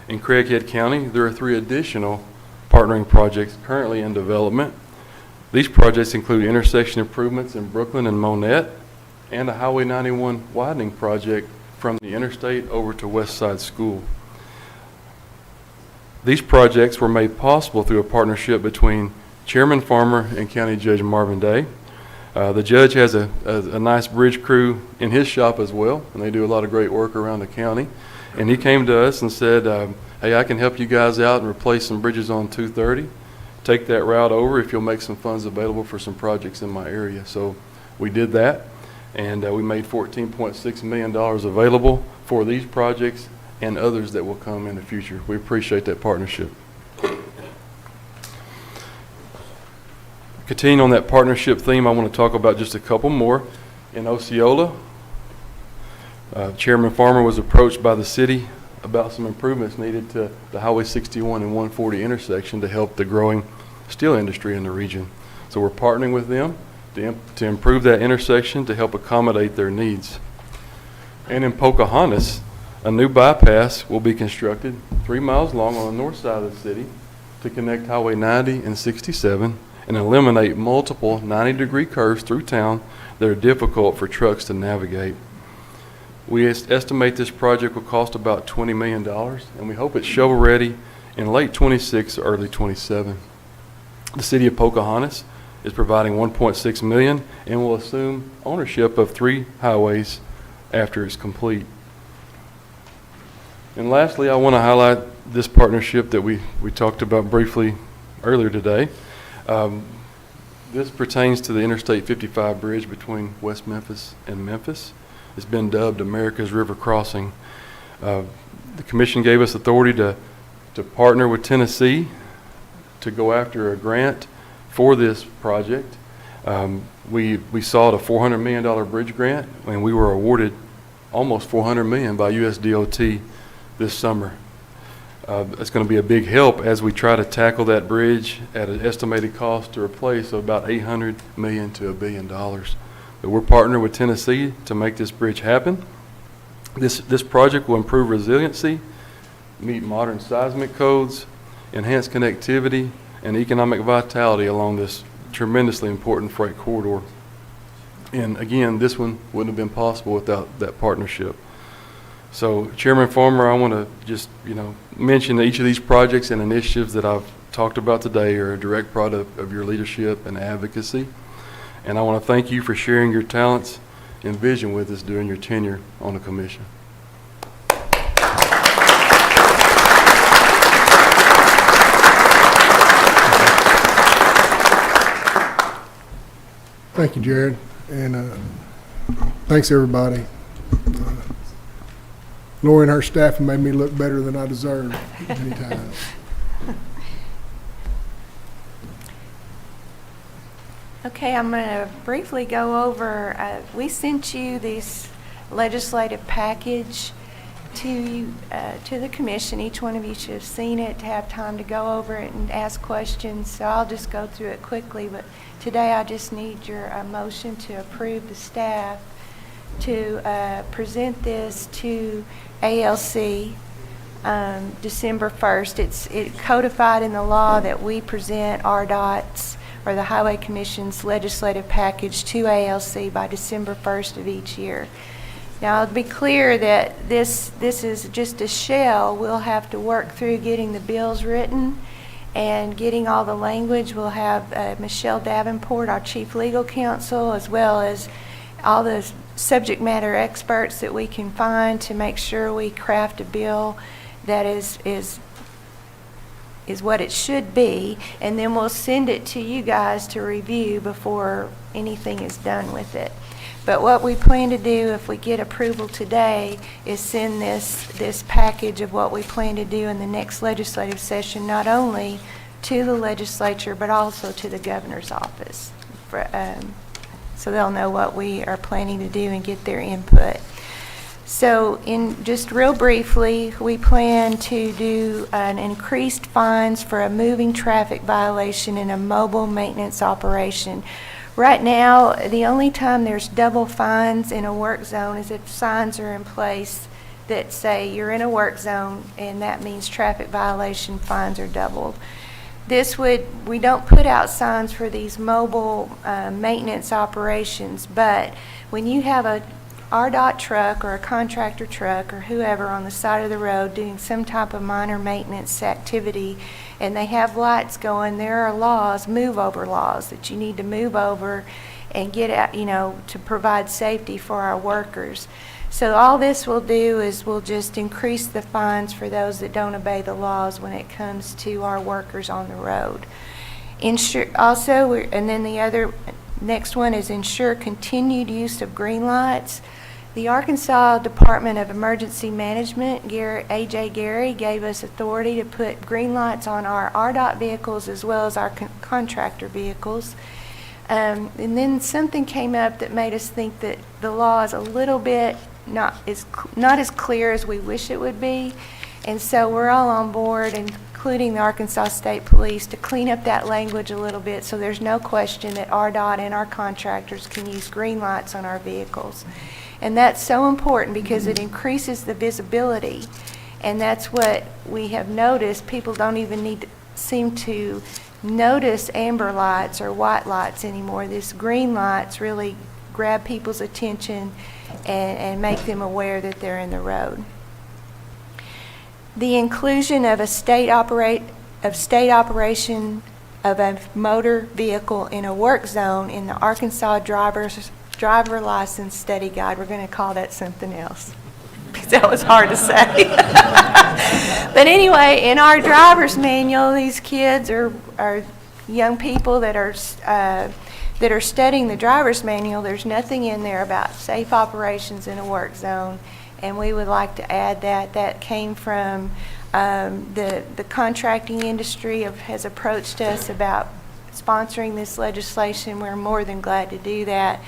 In Craighead County, there are 3 additional partnering projects currently in development. These projects include intersection improvements in Brooklyn and Monette, and a Highway 91 widening project from the interstate over to West Side School. These projects were made possible through a partnership between Chairman Farmer and County Judge Marvin Day. The judge has a nice bridge crew in his shop as well, and they do a lot of great work around the county. And he came to us and said, hey, I can help you guys out and replace some bridges on 230. Take that route over if you'll make some funds available for some projects in my area. So we did that, and we made $14.6 million available for these projects and others that will come in the future. We appreciate that partnership. Continuing on that partnership theme, I want to talk about just a couple more. In Osceola, Chairman Farmer was approached by the city about some improvements needed to the Highway 61 and 140 intersection to help the growing steel industry in the region. So we're partnering with them to improve that intersection to help accommodate their needs. And in Pocahontas, a new bypass will be constructed 3 miles long on the north side of the city to connect Highway 90 and 67 and eliminate multiple 90-degree curves through town that are difficult for trucks to navigate. We estimate this project will cost about $20 million, and we hope it's shovel-ready in late '26 or early '27. The city of Pocahontas is providing $1.6 million and will assume ownership of 3 highways after it's complete. And lastly, I want to highlight this partnership that we talked about briefly earlier today. This pertains to the Interstate 55 bridge between West Memphis and Memphis. It's been dubbed America's River Crossing. The commission gave us authority to partner with Tennessee to go after a grant for this project. We sought a $400 million bridge grant, and we were awarded almost $400 million by USDOT this summer. It's going to be a big help as we try to tackle that bridge at an estimated cost to replace of about $800 million to $1 billion. But we're partnering with Tennessee to make this bridge happen. This project will improve resiliency, meet modern seismic codes, enhance connectivity, and economic vitality along this tremendously important freight corridor. And again, this one wouldn't have been possible without that partnership. So, Chairman Farmer, I want to just, mention that each of these projects and initiatives that I've talked about today are a direct product of your leadership and advocacy. And I want to thank you for sharing your talents and vision with us during your tenure on the commission. Thank you, Jared, and thanks, everybody. Lori and her staff have made me look better than I deserve many times. Okay, I'm going to briefly go over, we sent you this legislative package to the commission. Each one of you should have seen it to have time to go over it and ask questions. So I'll just go through it quickly, but today I just need your motion to approve the staff to present this to ALC December 1st. It's codified in the law that we present RDOT's or the Highway Commission's legislative package to ALC by December 1st of each year. Now, to be clear that this is just a shell. We'll have to work through getting the bills written and getting all the language. We'll have Michelle Davenport, our chief legal counsel, as well as all the subject matter experts that we can find to make sure we craft a bill that is what it should be, and then we'll send it to you guys to review before anything is done with it. But what we plan to do, if we get approval today, is send this package of what we plan to do in the next legislative session, not only to the legislature, but also to the governor's office, so they'll know what we are planning to do and get their input. So in just real briefly, we plan to do an increased fines for a moving traffic violation in a mobile maintenance operation. Right now, the only time there's double fines in a work zone is if signs are in place that say you're in a work zone, and that means traffic violation fines are doubled. We don't put out signs for these mobile maintenance operations, but when you have a RDOT truck or a contractor truck or whoever on the side of the road doing some type of minor maintenance activity and they have lights going, there are laws, move over laws, that you need to move over and get out, to provide safety for our workers. So all this will do is we'll just increase the fines for those that don't obey the laws when it comes to our workers on the road. And then the other next one is ensure continued use of green lights. The Arkansas Department of Emergency Management, A.J. Gary, gave us authority to put green lights on our RDOT vehicles as well as our contractor vehicles. And then something came up that made us think that the law is a little bit not as clear as we wish it would be. And so we're all on board, including the Arkansas State Police, to clean up that language a little bit so there's no question that RDOT and our contractors can use green lights on our vehicles. And that's so important because it increases the visibility. And that's what we have noticed. People don't even seem to notice amber lights or white lights anymore. These green lights really grab people's attention and make them aware that they're in the road. The inclusion of a state operation of a motor vehicle in a work zone in the Arkansas driver license study guide. We're going to call that something else because that was hard to say. But anyway, in our driver's manual, these kids are young people that are studying the driver's manual. There's nothing in there about safe operations in a work zone, and we would like to add that. That came from the contracting industry has approached us about sponsoring this legislation. We're more than glad to do that.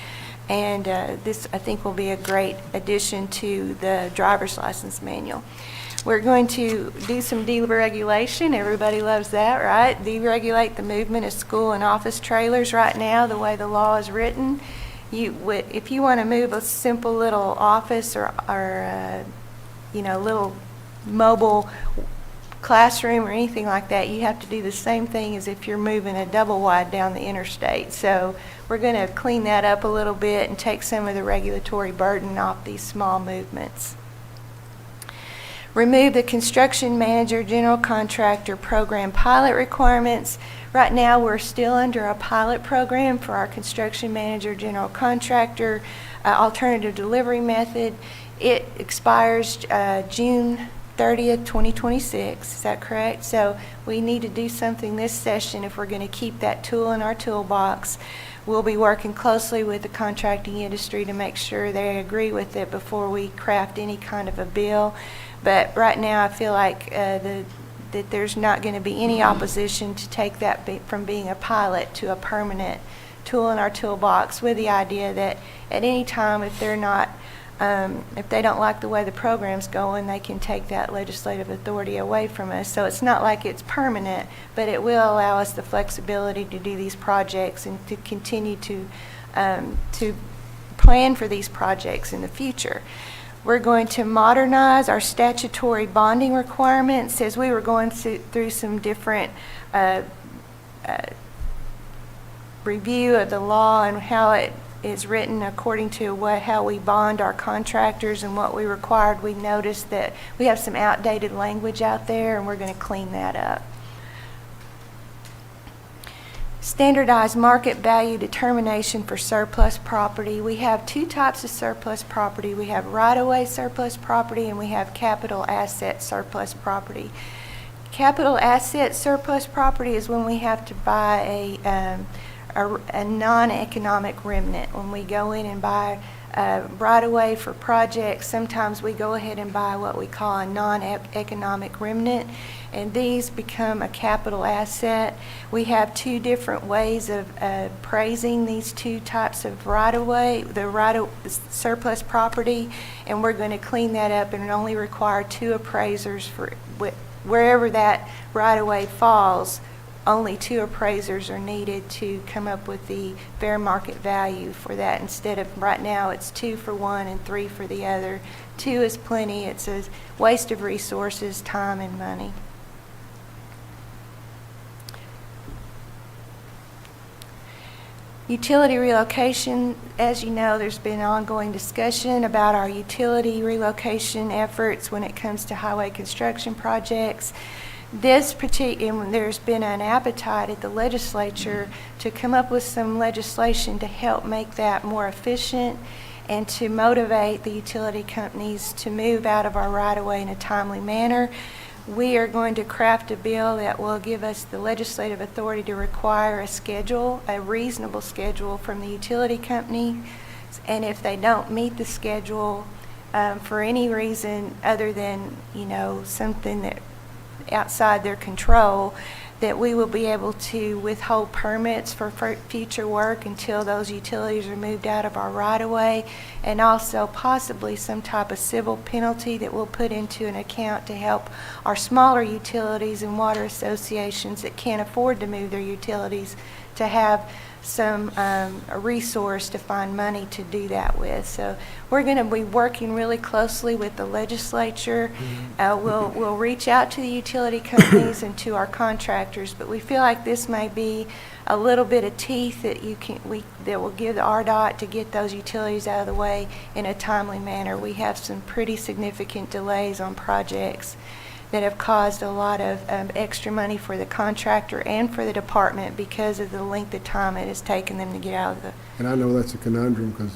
And this, I think, will be a great addition to the driver's license manual. We're going to do some deregulation. Everybody loves that, right? Deregulate the movement of school and office trailers. Right now, the way the law is written, if you want to move a simple little office or little mobile classroom or anything like that, you have to do the same thing as if you're moving a double wide down the interstate. So we're going to clean that up a little bit and take some of the regulatory burden off these small movements. Remove the construction manager general contractor program pilot requirements. Right now we're still under a pilot program for our construction manager general contractor alternative delivery method. It expires June 30th, 2026. Is that correct? So we need to do something this session if we're going to keep that tool in our toolbox. We'll be working closely with the contracting industry to make sure they agree with it before we craft any kind of a bill. But right now I feel like that there's not going to be any opposition to take that from being a pilot to a permanent tool in our toolbox, with the idea that at any time if they don't like the way the program's going, they can take that legislative authority away from us. So it's not like it's permanent, but it will allow us the flexibility to do these projects and to continue to plan for these projects in the future. We're going to modernize our statutory bonding requirements. As we were going through some different review of the law and how it is written according to how we bond our contractors and what we required, we noticed that we have some outdated language out there, and we're going to clean that up. Standardized market value determination for surplus property. We have two types of surplus property. We have right-of-way surplus property and we have capital asset surplus property. Capital asset surplus property is when we have to buy a non-economic remnant. When we go in and buy right-of-way for projects, sometimes we go ahead and buy what we call a non-economic remnant, and these become a capital asset. We have two different ways of appraising these two types of right-of-way, the surplus property, and we're going to clean that up and only require two appraisers for wherever that right-of-way falls. Only two appraisers are needed to come up with the fair market value for that, instead of right now it's 2 for one and 3 for the other. 2 is plenty. It's a waste of resources, time, and money. Utility relocation. As you know, there's been ongoing discussion about our utility relocation efforts when it comes to highway construction projects. There's been an appetite at the legislature to come up with some legislation to help make that more efficient and to motivate the utility companies to move out of our right-of-way in a timely manner. We are going to craft a bill that will give us the legislative authority to require a schedule, a reasonable schedule from the utility company, and if they don't meet the schedule for any reason other than something that outside their control, that we will be able to withhold permits for future work until those utilities are moved out of our right-of-way, and also possibly some type of civil penalty that we'll put into an account to help our smaller utilities and water associations that can't afford to move their utilities to have some a resource to find money to do that with. So we're going to be working really closely with the legislature. We'll reach out to the utility companies and to our contractors, but we feel like this may be a little bit of teeth that that will give the RDOT to get those utilities out of the way in a timely manner. We have some pretty significant delays on projects that have caused a lot of extra money for the contractor and for the department because of the length of time it has taken them to get out of the. And I know that's a conundrum because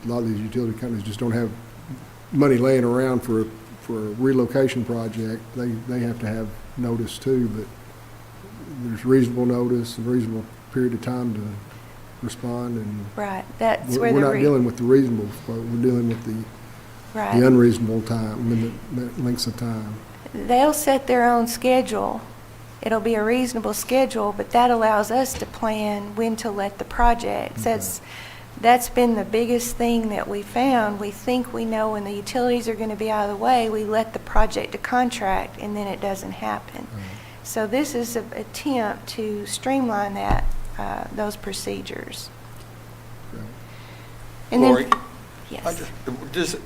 a lot of these utility companies just don't have money laying around for a relocation project. They have to have notice too, but there's reasonable notice, a reasonable period of time to respond, and right. That's we're where not dealing with the reasonable part. We're dealing with the unreasonable lengths of time. They'll set their own schedule. It'll be a reasonable schedule, but that allows us to plan when to let the projects. That's been the biggest thing that we found. We think we know when the utilities are going to be out of the way. We let the project to contract, and then it doesn't happen. So this is an attempt to streamline that those procedures. And Lori, then, yes. Does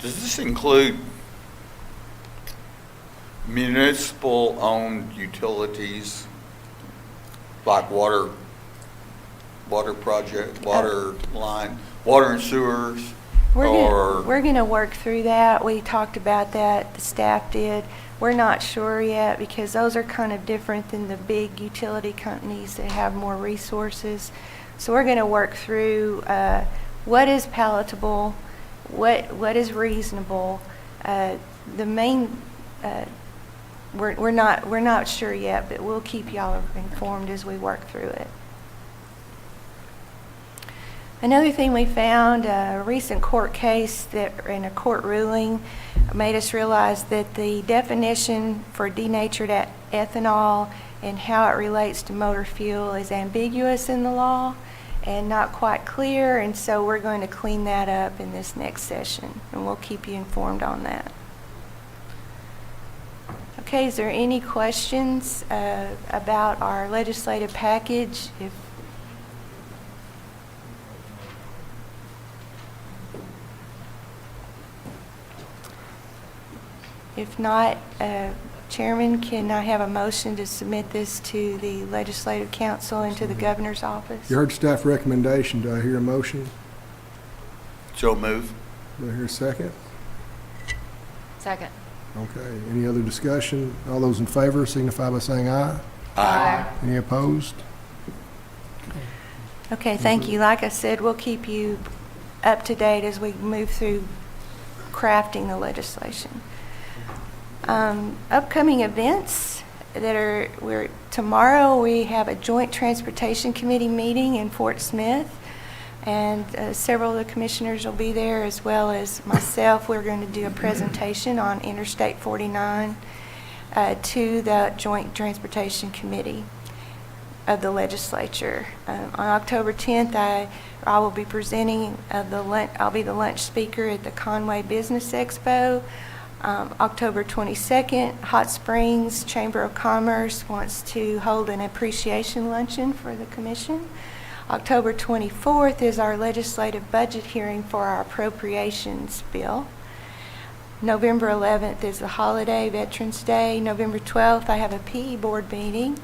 this include municipal-owned utilities like water project, water line, water and sewers? We're going to work through that. We talked about that. The staff did. We're not sure yet because those are kind of different than the big utility companies that have more resources. So we're going to work through what is palatable, what is reasonable. The main we're not sure yet, but we'll keep y'all informed as we work through it. Another thing we found, a recent court case that in a court ruling made us realize that the definition for denatured ethanol and how it relates to motor fuel is ambiguous in the law and not quite clear, and so we're going to clean that up in this next session, and we'll keep you informed on that. Okay, is there any questions about our legislative package? If not, Chairman, can I have a motion to submit this to the Legislative Council and to the Governor's office? You heard staff recommendation. Do I hear a motion? So move. Do I hear a second? Second. Okay. Any other discussion? All those in favor signify by saying aye. Aye. Any opposed? Okay, thank you. Like I said, we'll keep you up to date as we move through crafting the legislation. Upcoming events that tomorrow we have a joint transportation committee meeting in Fort Smith, and several of the commissioners will be there as well as myself. We're going to do a presentation on Interstate 49 to the joint transportation committee of the legislature. On October 10th, I will be presenting I'll be the lunch speaker at the Conway Business Expo. October 22nd, Hot Springs Chamber of Commerce wants to hold an appreciation luncheon for the commission. October 24th is our legislative budget hearing for our appropriations bill. November 11th is the holiday, Veterans Day. November 12th, I have a PE board meeting.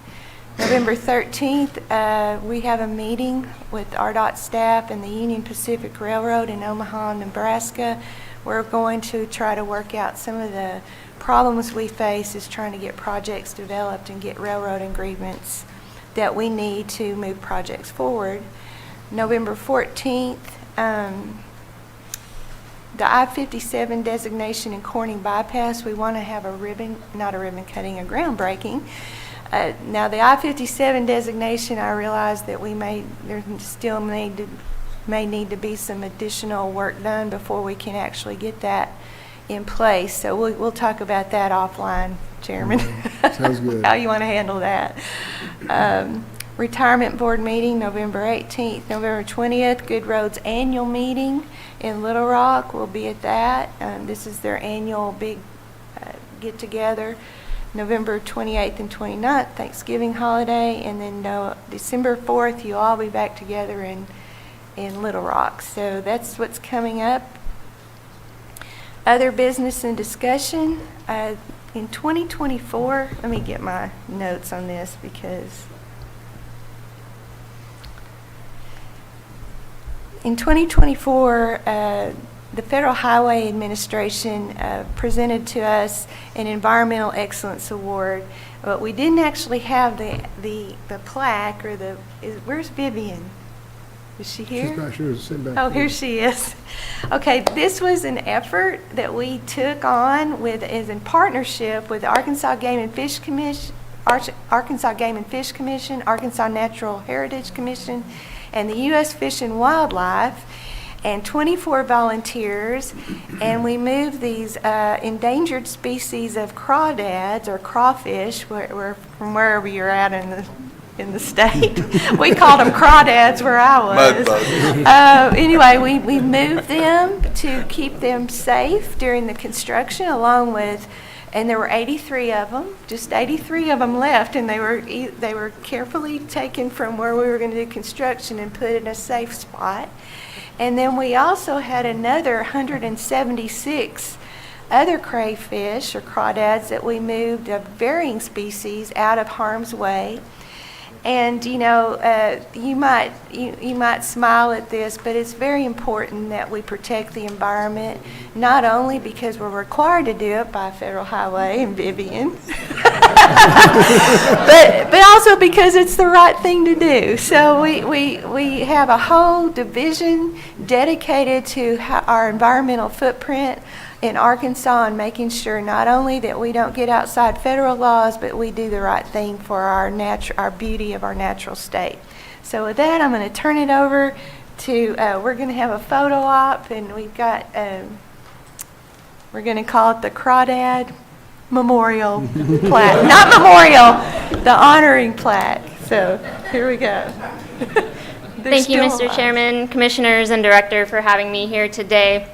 November 13th, we have a meeting with RDOT staff and the Union Pacific Railroad in Omaha, Nebraska. We're going to try to work out some of the problems we face is trying to get projects developed and get railroad agreements that we need to move projects forward. November 14th, the I-57 designation in Corning Bypass, we want to have a groundbreaking. Now the I-57 designation, I realize that there still may need to be some additional work done before we can actually get that in place. So we'll talk about that offline, Chairman. Sounds good. How you want to handle that. Retirement Board meeting, November 18th, November 20th, Good Roads annual meeting in Little Rock. We'll be at that. This is their annual big get-together. November 28th and 29th, Thanksgiving holiday, and then December 4th, you'll all be back together in Little Rock. So that's what's coming up. Other business and discussion. In 2024, let me get my notes on this because in 2024, the Federal Highway Administration presented to us an Environmental Excellence Award, but we didn't actually have the plaque or where's Vivian? Is she here? She's not sure. Sitting back Oh, there. here she is. Okay, this was an effort that we took on as in partnership with the Arkansas Game and Fish Commission, Arkansas Game and Fish Commission, Arkansas Natural Heritage Commission, and the U.S. Fish and Wildlife, and 24 volunteers, and we moved these endangered species of crawdads or crawfish, from wherever you're at in the state. We called them crawdads where I was. Anyway, we moved them to keep them safe during the construction, along with, and there were 83 of them, just 83 of them left, and they were carefully taken from where we were going to do construction and put in a safe spot. And then we also had another 176 other crayfish or crawdads that we moved of varying species out of harm's way. And you might smile at this, but it's very important that we protect the environment, not only because we're required to do it by Federal Highway and Vivian, but also because it's the right thing to do. So we have a whole division dedicated to our environmental footprint in Arkansas and making sure not only that we don't get outside federal laws, but we do the right thing for our beauty of our natural state. So with that, I'm going to turn it over to, we're going to have a photo op, and we've got, we're going to call it the Crawdad Memorial Plaque. Not memorial, the honoring plaque. So here we go. Thank you, Mr. Chairman, Commissioners, and Director for having me here today.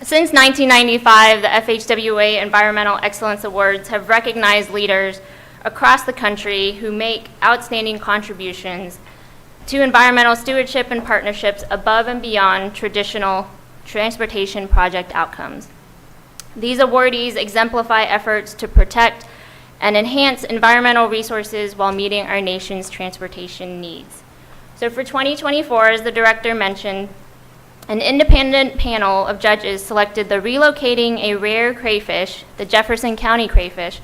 Since 1995, the FHWA Environmental Excellence Awards have recognized leaders across the country who make outstanding contributions to environmental stewardship and partnerships above and beyond traditional transportation project outcomes. These awardees exemplify efforts to protect and enhance environmental resources while meeting our nation's transportation needs. So for 2024, as the Director mentioned, an independent panel of judges selected the Relocating a Rare Crayfish, the Jefferson County Crayfish,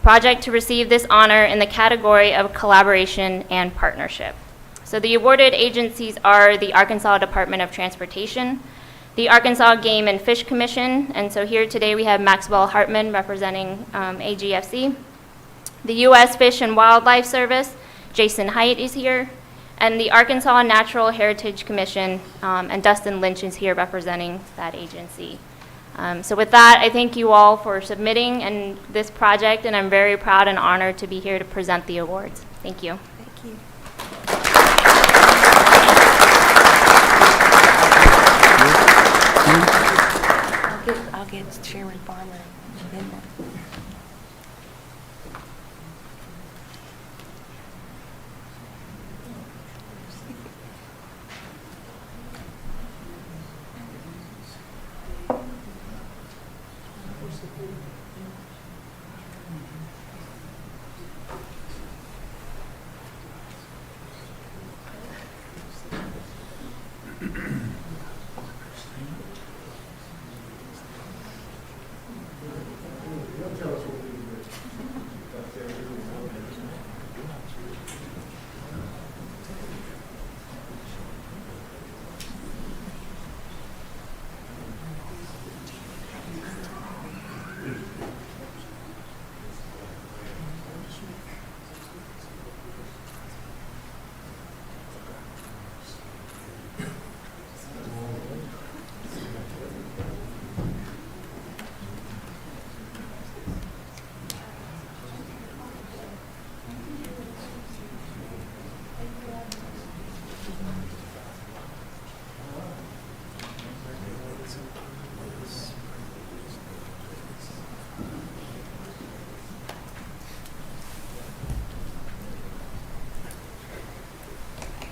project to receive this honor in the category of collaboration and partnership. So the awarded agencies are the Arkansas Department of Transportation, the Arkansas Game and Fish Commission, and so here today we have Maxwell Hartman representing AGFC, the U.S. Fish and Wildlife Service, Jason Haidt is here, and the Arkansas Natural Heritage Commission, and Dustin Lynch is here representing that agency. So with that, I thank you all for submitting this project, and I'm very proud and honored to be here to present the awards. Thank you. Thank you. I'll get Chairman Farmer.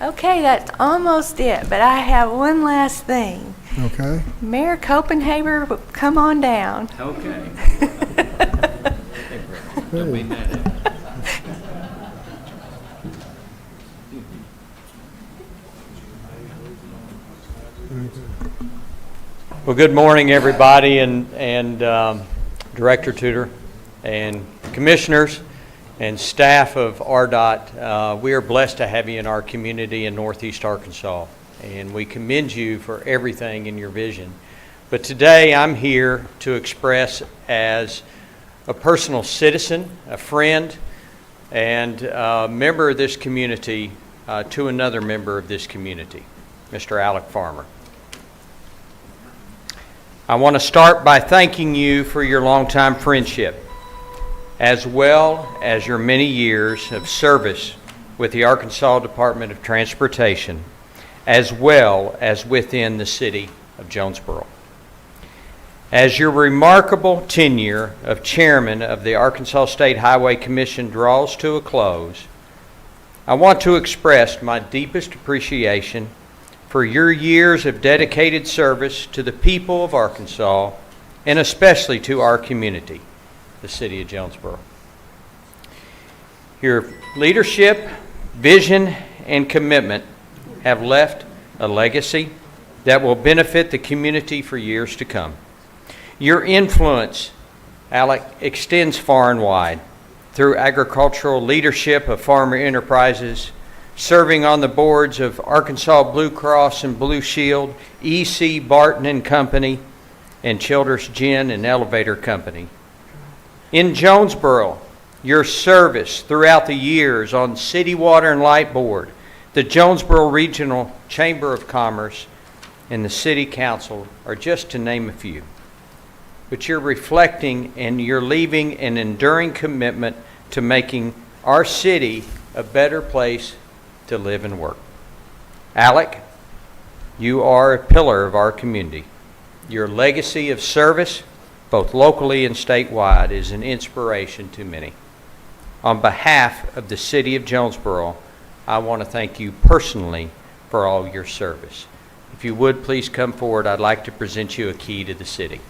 Okay, that's almost it, but I have one last thing. Okay. Mayor Copenhaver, come on down. Okay. Well, good morning, everybody, and Director Tudor, and commissioners, and staff of RDOT. We are blessed to have you in our community in Northeast Arkansas, and we commend you for everything in your vision. But today, I'm here to express as a personal citizen, a friend, and a member of this community to another member of this community, Mr. Alec Farmer. I want to start by thanking you for your longtime friendship, as well as your many years of service with the Arkansas Department of Transportation, as well as within the city of Jonesboro. As your remarkable tenure of chairman of the Arkansas State Highway Commission draws to a close, I want to express my deepest appreciation for your years of dedicated service to the people of Arkansas, and especially to our community, the city of Jonesboro. Your leadership, vision, and commitment have left a legacy that will benefit the community for years to come. Your influence, Alec, extends far and wide through agricultural leadership of farmer enterprises, serving on the boards of Arkansas Blue Cross and Blue Shield, E.C. Barton and Company, and Childers Gin and Elevator Company. In Jonesboro, your service throughout the years on City Water and Light Board, the Jonesboro Regional Chamber of Commerce, and the City Council are just to name a few. But you're reflecting and you're leaving an enduring commitment to making our city a better place to live and work. Alec, you are a pillar of our community. Your legacy of service, both locally and statewide, is an inspiration to many. On behalf of the city of Jonesboro, I want to thank you personally for all your service. If you would please come forward, I'd like to present you a key to the city.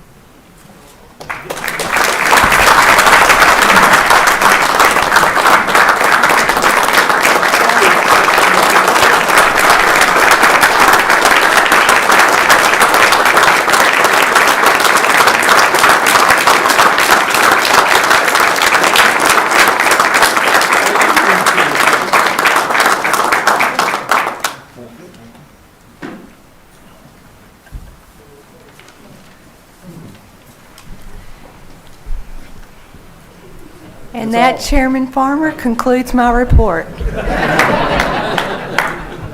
And that, Chairman Farmer, concludes my report.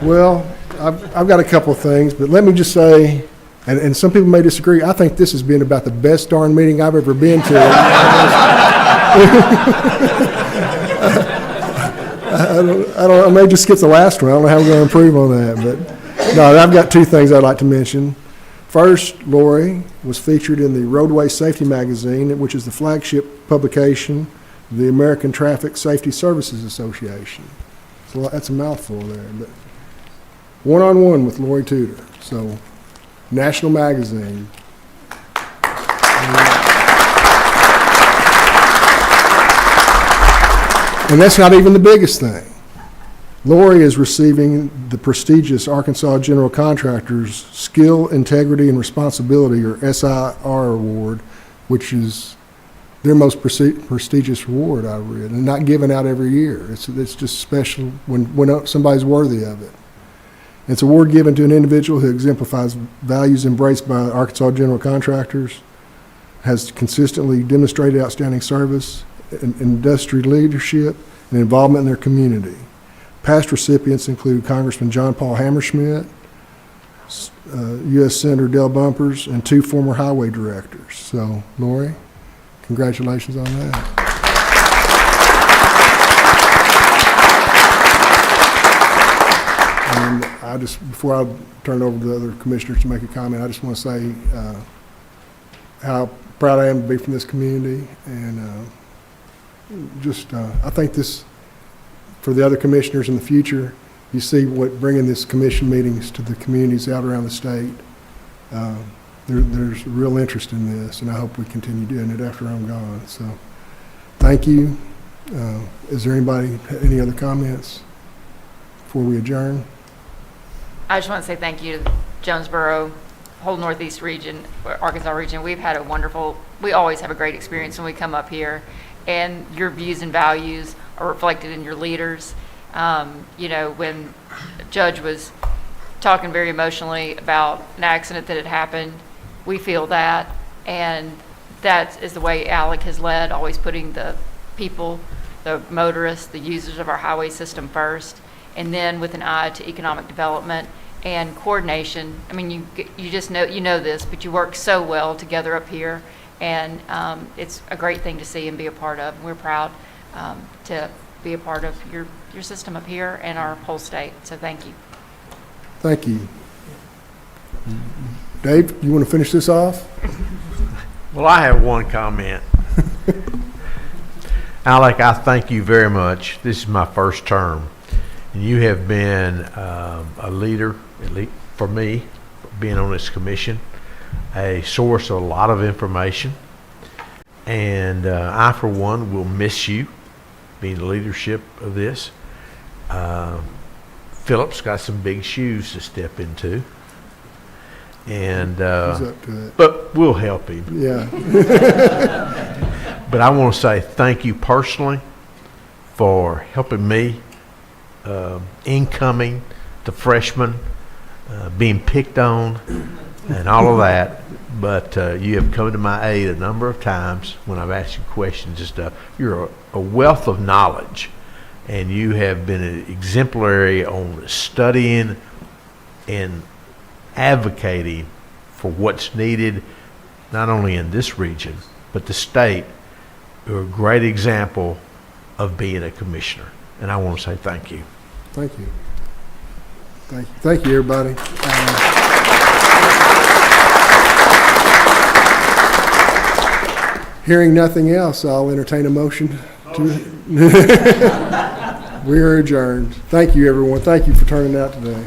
Well, I've got a couple of things, but let me just say, and some people may disagree, I think this has been about the best darn meeting I've ever been to. I may just skip the last one. I don't know how we're going to improve on that, but no, I've got two things I'd like to mention. First, Lori was featured in the Roadway Safety Magazine, which is the flagship publication of the American Traffic Safety Services Association. So that's a mouthful there, but one-on-one with Lori Tudor. So, national magazine. And that's not even the biggest thing. Lori is receiving the prestigious Arkansas General Contractors Skill, Integrity, and Responsibility, or SIR Award, which is their most prestigious award, I read, and not given out every year. It's just special when somebody's worthy of it. It's an award given to an individual who exemplifies values embraced by Arkansas General Contractors, has consistently demonstrated outstanding service, industry leadership, and involvement in their community. Past recipients include Congressman John Paul Hammerschmidt, U.S. Senator Dale Bumpers, and two former highway directors. So, Lori, congratulations on that. And before I turn it over to the other commissioners to make a comment, I just want to say how proud I am to be from this community, and I think this, for the other commissioners in the future, you see what bringing this commission meetings to the communities out around the state. There's real interest in this, and I hope we continue doing it after I'm gone. So, thank you. Is there any other comments before we adjourn? I just want to say thank you to Jonesboro, whole Northeast region, Arkansas region. We always have a great experience when we come up here, and your views and values are reflected in your leaders. When Judge was talking very emotionally about an accident that had happened, we feel that, and that is the way Alec has led, always putting the people, the motorists, the users of our highway system first, and then with an eye to economic development and coordination. I mean, you just know, this, but you work so well together up here, and it's a great thing to see and be a part of. We're proud to be a part of your system up here and our whole state, so thank you. Thank you. Dave, you want to finish this off? Well, I have one comment. Alec, I thank you very much. This is my first term, and you have been a leader, at least for me, being on this commission, a source of a lot of information, and I, for one, will miss you being the leadership of this. Philip's got some big shoes to step into, and He's up to it. but we'll help him. Yeah. But I want to say thank you personally for helping me, incoming, the freshman, being picked on, and all of that. But you have come to my aid a number of times when I've asked you questions and stuff. You're a wealth of knowledge, and you have been exemplary on studying and advocating for what's needed, not only in this region, but the state. You're a great example of being a commissioner, and I want to say thank you. Thank you. Thank you, everybody. Hearing nothing else, I'll entertain a motion to. We are adjourned. Thank you, everyone. Thank you for turning out today.